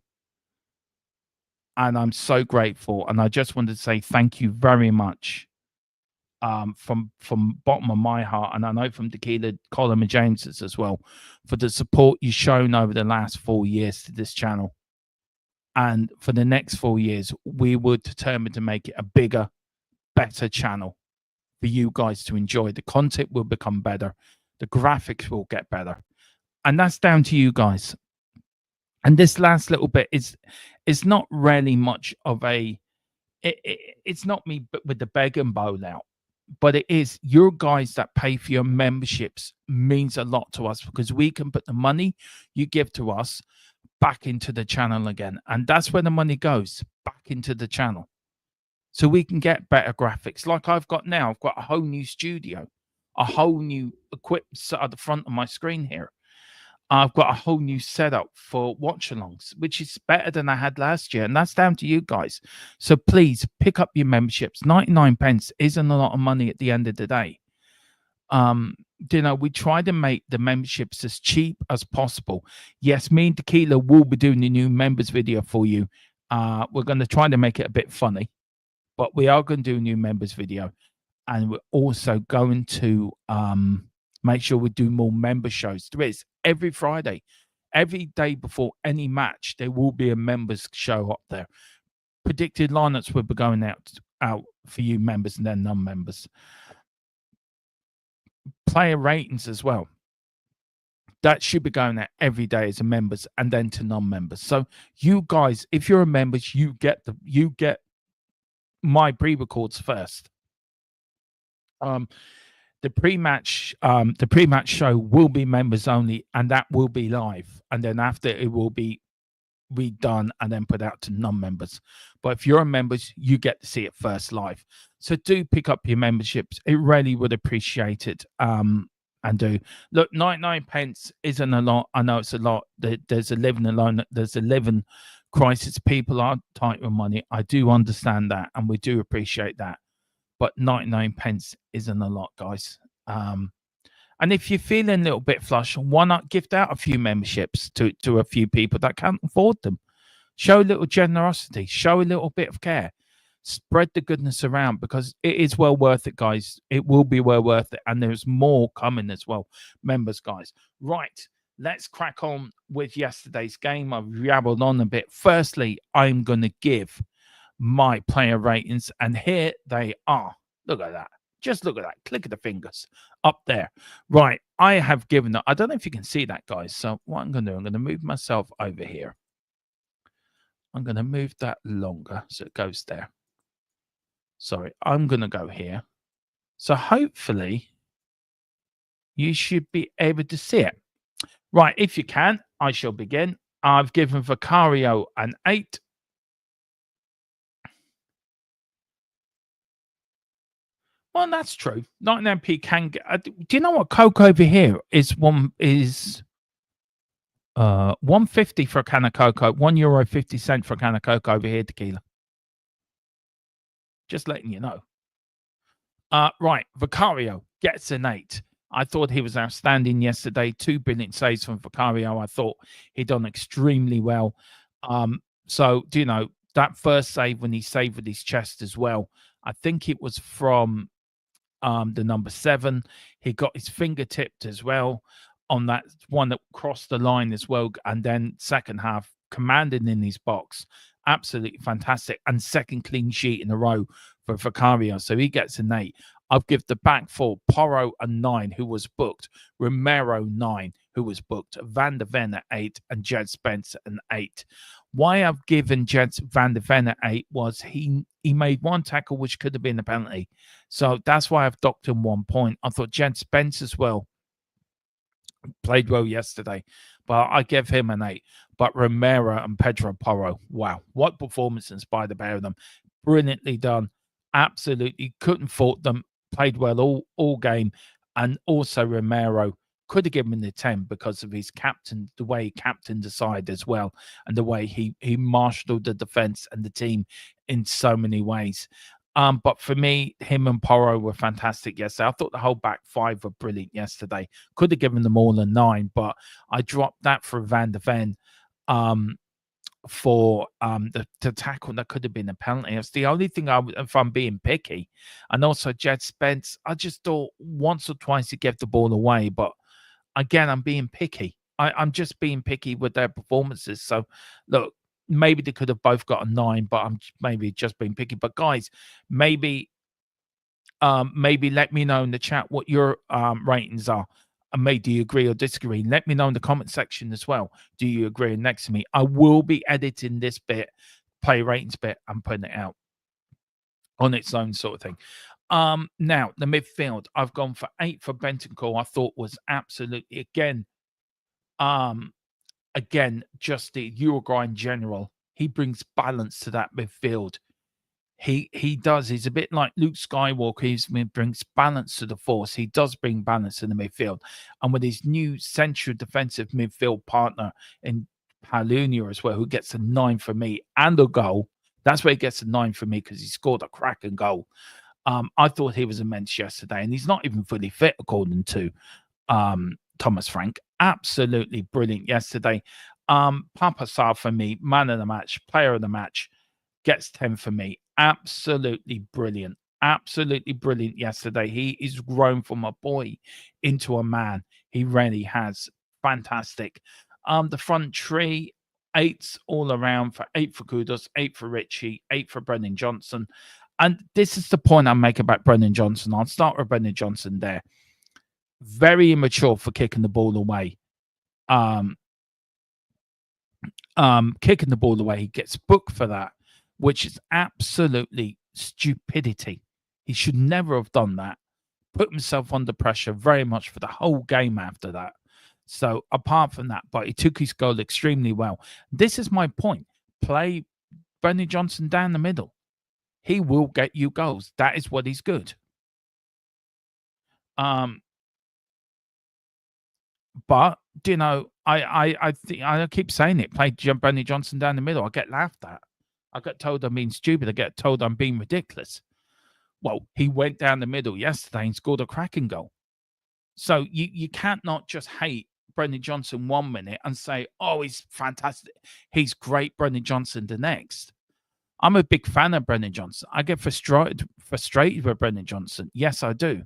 And I'm so grateful. And I just wanted to say thank you very much from bottom of my heart. And I know from Tequila, Colin and James's as well, for the support you've shown over the last 4 years to this channel. And for the next 4 years, we were determined to make it a bigger, better channel for you guys to enjoy. The content will become better. The graphics will get better. And that's down to you guys. And this last little bit is not really much of it's not me with the beg and bowl out, but it is your guys that pay for your memberships means a lot to us, because we can put the money you give to us back into the channel again. And that's where the money goes, back into the channel. So we can get better graphics like I've got now. I've got a whole new studio, a whole new equipment at the front of my screen here. I've got a whole new setup for watch alongs, which is better than I had last year. And that's down to you guys. So please pick up your memberships. 99 pence isn't a lot of money at the end of the day. We try to make the memberships as cheap as possible. Yes, me and Tequila will be doing the new members video for you. We're going to try to make it a bit funny, but we are going to do a new members video. And we're also going to make sure we do more member shows. There is every Friday, every day before any match, there will be a members show up there. Predicted lineups will be going out for you members and then non-members. Player ratings as well. That should be going out every day as a members and then to non-members. So you guys, if you're a member, you get my pre-records first. The pre-match show will be members only, and that will be live. And then after, it will be redone and then put out to non-members. But if you're a member, you get to see it first live. So do pick up your memberships. It really would appreciate it. And do look, 99 pence isn't a lot. I know it's a lot. There's 11 alone. There's 11 crisis. People are tight with money. I do understand that, and we do appreciate that. But 99 pence isn't a lot, guys. And if you're feeling a little bit flush, why not gift out a few memberships to a few people that can't afford them? Show a little generosity. Show a little bit of care. Spread the goodness around, because it is well worth it, guys. It will be well worth it. And there's more coming as well. Members, guys. Right. Let's crack on with yesterday's game. I've rabbled on a bit. Firstly, I'm going to give my player ratings, and here they are. Look at that. Just look at that. Click of the fingers up there. Right. I have given that. I don't know if you can see that, guys. So what I'm going to do, I'm going to move myself over here. I'm going to move that longer so it goes there. Sorry, I'm going to go here. So hopefully you should be able to see it. Right. If you can, I shall begin. I've given Vicario an 8. Well, that's true. 99p can get. Do you know what Coke over here is? 150 for a can of Coke. €1.50 for a can of Coke over here, Tequila. Just letting you know. Right, Vicario gets an 8. I thought he was outstanding yesterday. 2 brilliant saves from Vicario. I thought he'd done extremely well. So do you know that first save when he saved with his chest as well? I think it was from the number 7. He got his finger tipped as well on that one that crossed the line as well. And then second half, commanding in his box. Absolutely fantastic. And second clean sheet in a row for Vicario. So he gets an 8. I've given the back 4, Porro a 9, who was booked. Romero 9, who was booked. Van der Ven at 8, and Jed Spence an 8. Why I've given Van der Ven at 8 was he made one tackle which could have been a penalty. So that's why I've docked him 1 point. I thought Jed Spence as well played well yesterday, but I give him an 8. But Romero and Pedro Porro, wow, what performances by the pair of them. Brilliantly done. Absolutely couldn't fault them. Played well all game. And also Romero could have given him the 10 because of his captain, the way he captained the side as well, and the way he marshaled the defense and the team in so many ways. But for me, him and Porro were fantastic yesterday. I thought the whole back 5 were brilliant yesterday. Could have given them all a 9, but I dropped that for Van der Ven for the tackle that could have been a penalty. It's the only thing if I'm being picky. And also Jed Spence, I just thought once or twice he gave the ball away, but again, I'm being picky. I'm just being picky with their performances. So look, maybe they could have both got a 9, but I'm maybe just being picky. But guys, maybe let me know in the chat what your ratings are. And do you agree or disagree? Let me know in the comment section as well. Do you agree? And next to me, I will be editing this bit, play ratings bit, and putting it out on its own sort of thing. Now the midfield, I've gone for 8 for Bentancur. I thought was absolutely again just the Uruguayan general. He brings balance to that midfield. He does. He's a bit like Luke Skywalker. He brings balance to the force. He does bring balance in the midfield, and with his new central defensive midfield partner in Palunia as well, who gets a 9 for me and a goal. That's where he gets a 9 for me because he scored a cracking goal. I thought he was immense yesterday, and he's not even fully fit according to Thomas Frank. Absolutely brilliant yesterday. Papa Sarr for me, man of the match, player of the match, gets 10 for me. Absolutely brilliant. Absolutely brilliant yesterday. He is grown from a boy into a man. He really has. Fantastic. The front tree, 8s all around for 8 for Kudos, 8 for Richie, 8 for Brendan Johnson. And this is the point I make about Brendan Johnson. I'll start with Brendan Johnson there. Very immature for kicking the ball away. Kicking the ball away, he gets booked for that, which is absolutely stupidity. He should never have done that. Put himself under pressure very much for the whole game after that. So apart from that, but he took his goal extremely well. This is my point. Play Brendan Johnson down the middle. He will get you goals. That is what he's good. But you know, I think I keep saying it. Play Brendan Johnson down the middle. I get laughed at. I get told I'm being stupid. I get told I'm being ridiculous. Well, he went down the middle yesterday and scored a cracking goal. So you can't not just hate Brendan Johnson 1 minute and say, oh, he's fantastic. He's great, Brendan Johnson, the next. I'm a big fan of Brendan Johnson. I get frustrated with Brendan Johnson. Yes, I do.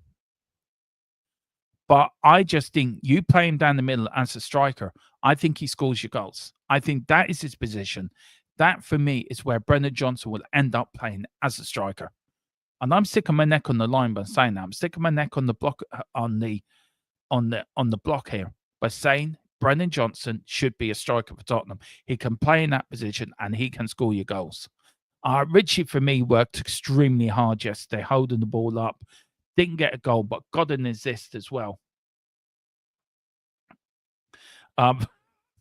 But I just think you play him down the middle as a striker. I think he scores your goals. I think that is his position. That, for me, is where Brendan Johnson will end up playing as a striker. And I'm sticking my neck on the line by saying that. I'm sticking my neck on the block on the block here by saying Brendan Johnson should be a striker for Tottenham. He can play in that position and he can score your goals. Richie, for me, worked extremely hard yesterday, holding the ball up. Didn't get a goal, but got an assist as well.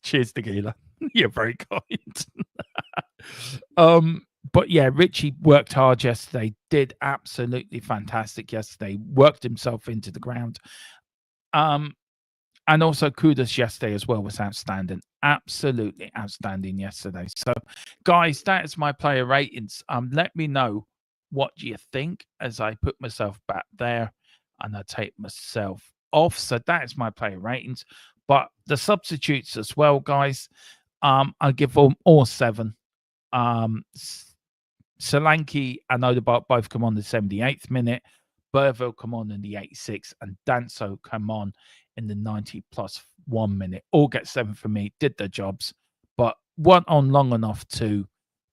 Cheers, Tequila. You're very kind. But yeah, Richie worked hard yesterday. Did absolutely fantastic yesterday. Worked himself into the ground. And also Kudos yesterday as well was outstanding. Absolutely outstanding yesterday. So, guys, that is my player ratings. Let me know what you think as I put myself back there and I take myself off. So that is my player ratings. But the substitutes as well, guys, I give them all 7. Solanke and Odegaard both come on the 78th minute. Burville come on in the 86th, and Danso come on in the 90+1 minute. All get 7 for me. Did their jobs, but weren't on long enough to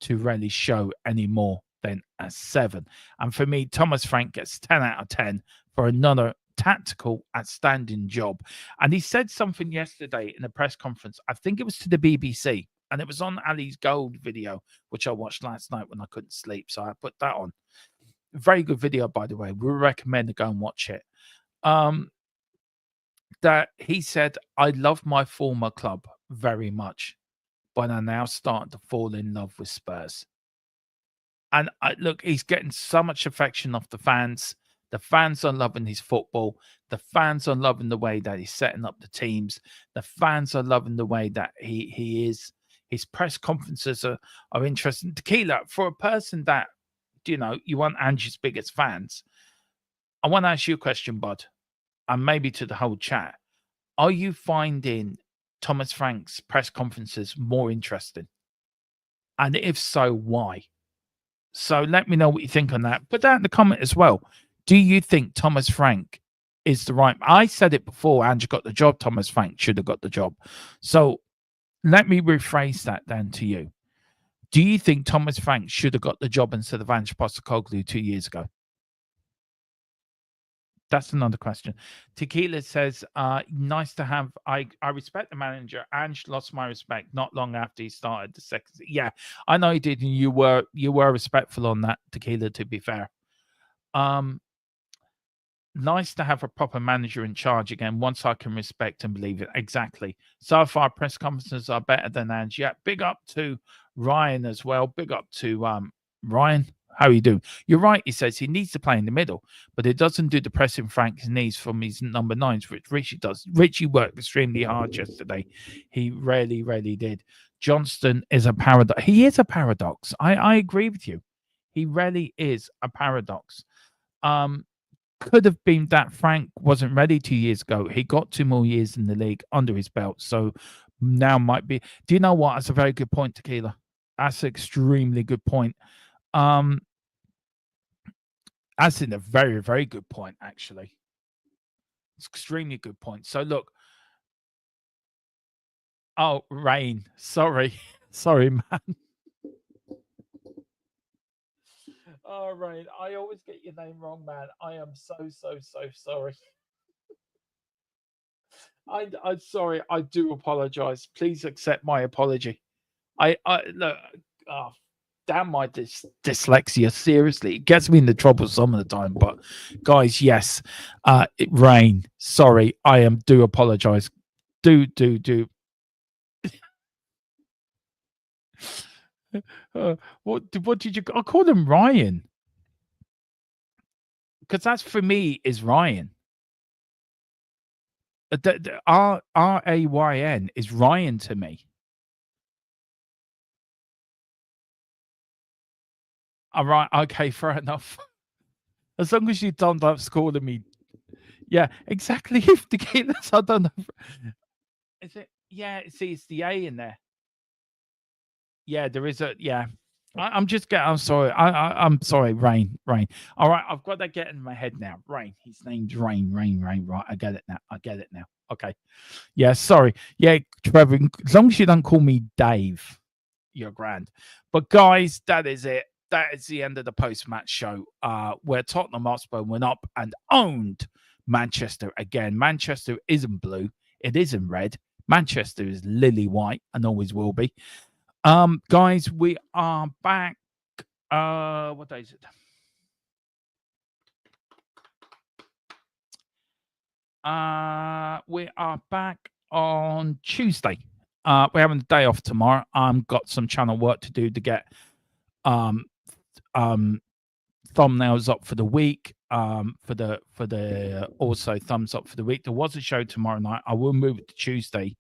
really show any more than a 7. And for me, Thomas Frank gets 10 out of 10 for another tactical outstanding job. And he said something yesterday in a press conference. I think it was to the BBC. And it was on Ali's Gold video, which I watched last night when I couldn't sleep. So I put that on. Very good video, by the way. We recommend to go and watch it. That he said, I love my former club very much, but I'm now starting to fall in love with Spurs. And look, he's getting so much affection off the fans. The fans are loving his football. The fans are loving the way that he's setting up the teams. The fans are loving the way that he is. His press conferences are interesting. Tequila, for a person that, you want Angie's biggest fans, I want to ask you a question, bud, and maybe to the whole chat. Are you finding Thomas Frank's press conferences more interesting? And if so, why? So let me know what you think on that. Put that in the comment as well. Do you think Thomas Frank is the right? I said it before, Angie got the job. Thomas Frank should have got the job. So let me rephrase that then to you. Do you think Thomas Frank should have got the job instead of Ange Postecoglou 2 years ago? That's another question. Tequila says, nice to have. I respect the manager. Ange lost my respect not long after he started the second. Yeah, I know he did, and you were respectful on that, Tequila, to be fair. Nice to have a proper manager in charge again, once I can respect and believe it. Exactly. So far, press conferences are better than Ange. Yeah, big up to Ryan as well. Big up to Ryan. How are you doing? You're right. He says he needs to play in the middle, but it doesn't do the pressing Frank's needs from his number nines, which Richie does. Richie worked extremely hard yesterday. He rarely did. Johnston is a paradox. He is a paradox. I agree with you. He really is a paradox. Could have been that Frank wasn't ready 2 years ago. He got 2 more years in the league under his belt. So now might be. Do you know what? That's a very good point, Tequila. That's an extremely good point. That's in a very good point, actually. It's extremely good point. So look. Oh, Rain. Sorry. Sorry, man. Oh, Rain. I always get your name wrong, man. I am so sorry. I'm sorry. I do apologize. Please accept my apology. I look. Oh, damn my dyslexia. Seriously, it gets me into trouble some of the time. But guys, yes, Rain. Sorry, I do apologize. Do. What did you? I call him Ryan because that's for me is Ryan. Rayn is Ryan to me. All right, okay, fair enough. As long as you don't have calling me, yeah, exactly. If the kids, I don't know. Is it? Yeah, see, it's the A in there. Yeah, there is a yeah. I'm just getting. I'm sorry. I'm sorry. Rain. All right, I've got that get in my head now. Rain. His name's Rain. Right. I get it now. Okay. Yeah. Sorry. Yeah, Trevor. As long as you don't call me Dave, you're grand. But guys, that is it. That is the end of the post-match show. Where Tottenham Hotspur went up and owned Manchester again. Manchester isn't blue. It isn't red. Manchester is lily white and always will be. Guys, we are back. What day is it? We are back on Tuesday. We're having a day off tomorrow. Got some channel work to do to get thumbnails up for the week. For the also thumbs up for the week. There was a show tomorrow night. I will move it to Tuesday.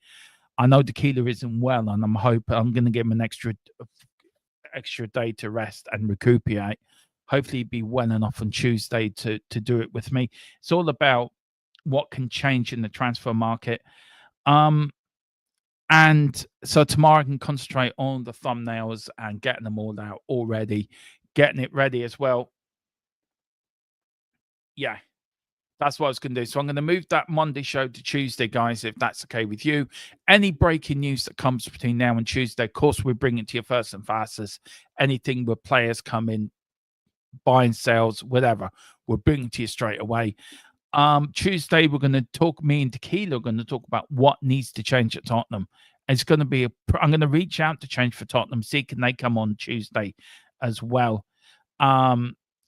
I know Tequila isn't well, and I'm hoping I'm going to give him an extra day to rest and recuperate. Hopefully, be well enough on Tuesday to do it with me. It's all about what can change in the transfer market. And so tomorrow I can concentrate on the thumbnails and getting them all out already, getting it ready as well. Yeah. That's what I was going to do. So I'm going to move that Monday show to Tuesday, guys, if that's okay with you. Any breaking news that comes between now and Tuesday, of course, we're bringing to you first and fastest. Anything where players come in, buying, sales, whatever, we're bringing to you straight away. Tuesday, we're going to talk, me and Tequila are going to talk about what needs to change at Tottenham. It's going to be, I'm going to reach out to change for Tottenham, see can they come on Tuesday as well.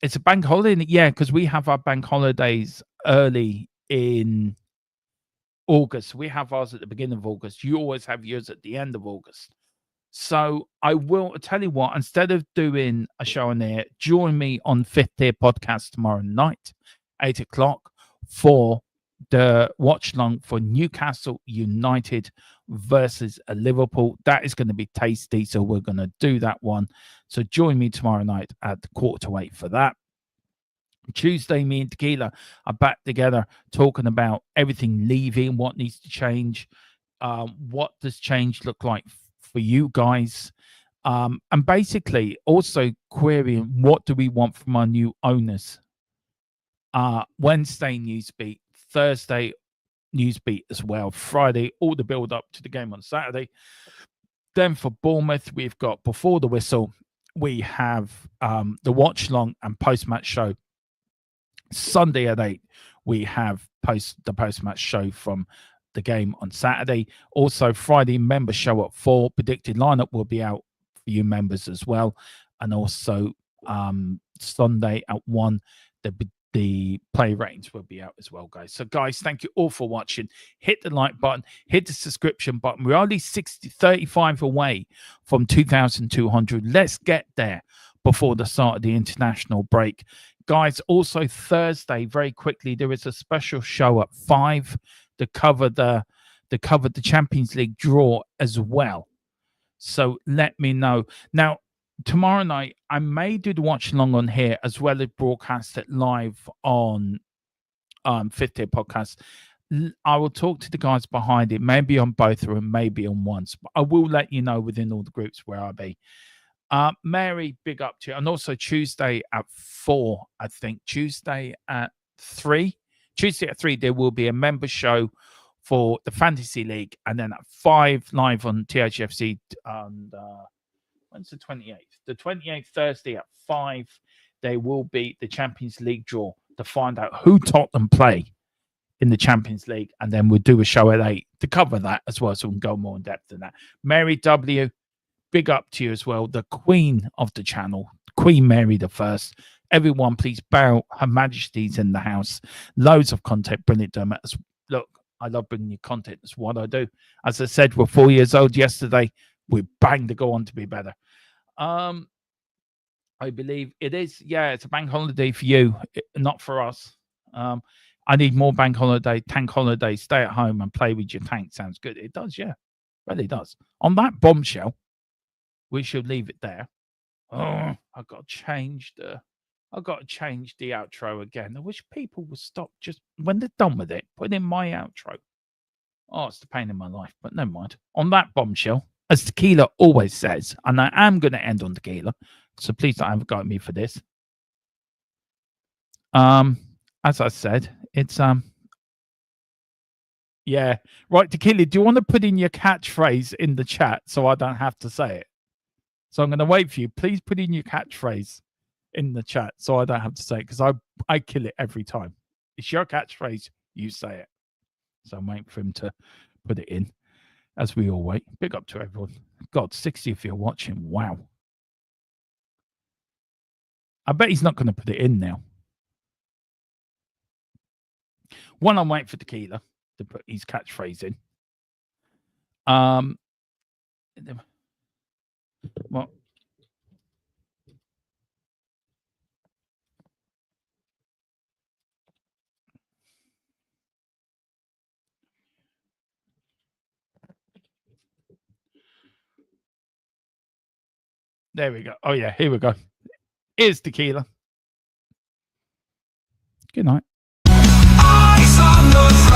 It's a bank holiday, yeah, because we have our bank holidays early in August. We have ours at the beginning of August. You always have yours at the end of August. So I will tell you what, instead of doing a show on air, join me on Fifth Tier Podcast tomorrow night, 8 o'clock, for the watch long for Newcastle United versus Liverpool. That is going to be tasty. So we're going to do that one. So join me tomorrow night at 7:45 for that. Tuesday, me and Tequila are back together talking about everything leaving, what needs to change, what does change look like for you guys, and basically also querying what do we want from our new owners. Wednesday Newsbeat, Thursday Newsbeat as well, Friday all the build up to the game on Saturday. Then for Bournemouth, we've got Before the Whistle, we have the watch long and post-match show. Sunday at 8, we have the post-match show from the game on Saturday. Also, Friday member show at 4. Predicted lineup will be out for you members as well. And also Sunday at 1, the play ratings will be out as well, guys. So, guys, thank you all for watching. Hit the like button, hit the subscription button. We're only 35 away from 2,200. Let's get there. before the start of the international break. Guys, also Thursday, very quickly, there is a special show at 5 to cover the Champions League draw as well. So let me know. Now, tomorrow night, I may do the watch along on here as well as broadcast it live on 50 podcast. I will talk to the guys behind it, maybe on both or maybe on once. But I will let you know within all the groups where I'll be. Mary, big up to you. And also Tuesday at 4, I think. Tuesday at 3. Tuesday at 3, there will be a member show for the Fantasy League. And then at 5, live on THFC. And when's the 28th? The 28th, Thursday at 5, there will be the Champions League draw to find out who Tottenham play in the Champions League. And then we'll do a show at 8 to cover that as well. So we can go more in depth than that. Mary W., big up to you as well, the queen of the channel, Queen Mary I. Everyone, please bow. Her Majesty's in the house. Loads of content. Brilliant, Dermot. Look, I love bringing you content. That's what I do. As I said, we're 4 years old yesterday. We bang to go on to be better. I believe it is. Yeah, it's a bank holiday for you, not for us. I need more bank holiday, tank holiday. Stay at home and play with your tank. Sounds good. It does, yeah. Really does. On that bombshell, we should leave it there. Oh, I've got to change the outro again. I wish people would stop just when they're done with it, put in my outro. Oh, it's the pain in my life, but never mind. On that bombshell, as Tequila always says, and I am going to end on Tequila, so please don't have a go at me for this. As I said, it's yeah, right, Tequila. Do you want to put in your catchphrase in the chat so I don't have to say it? So I'm going to wait for you. Please put in your catchphrase in the chat so I don't have to say it, because I kill it every time. It's your catchphrase, you say it. So I'm waiting for him to put it in as we all wait. Big up to everyone. God, 60 if you're watching. Wow. I bet he's not going to put it in now. One, I'm waiting for Tequila to put his catchphrase in. Well, there we go. Oh, yeah, here we go. Here's Tequila. Good night. Eyes on the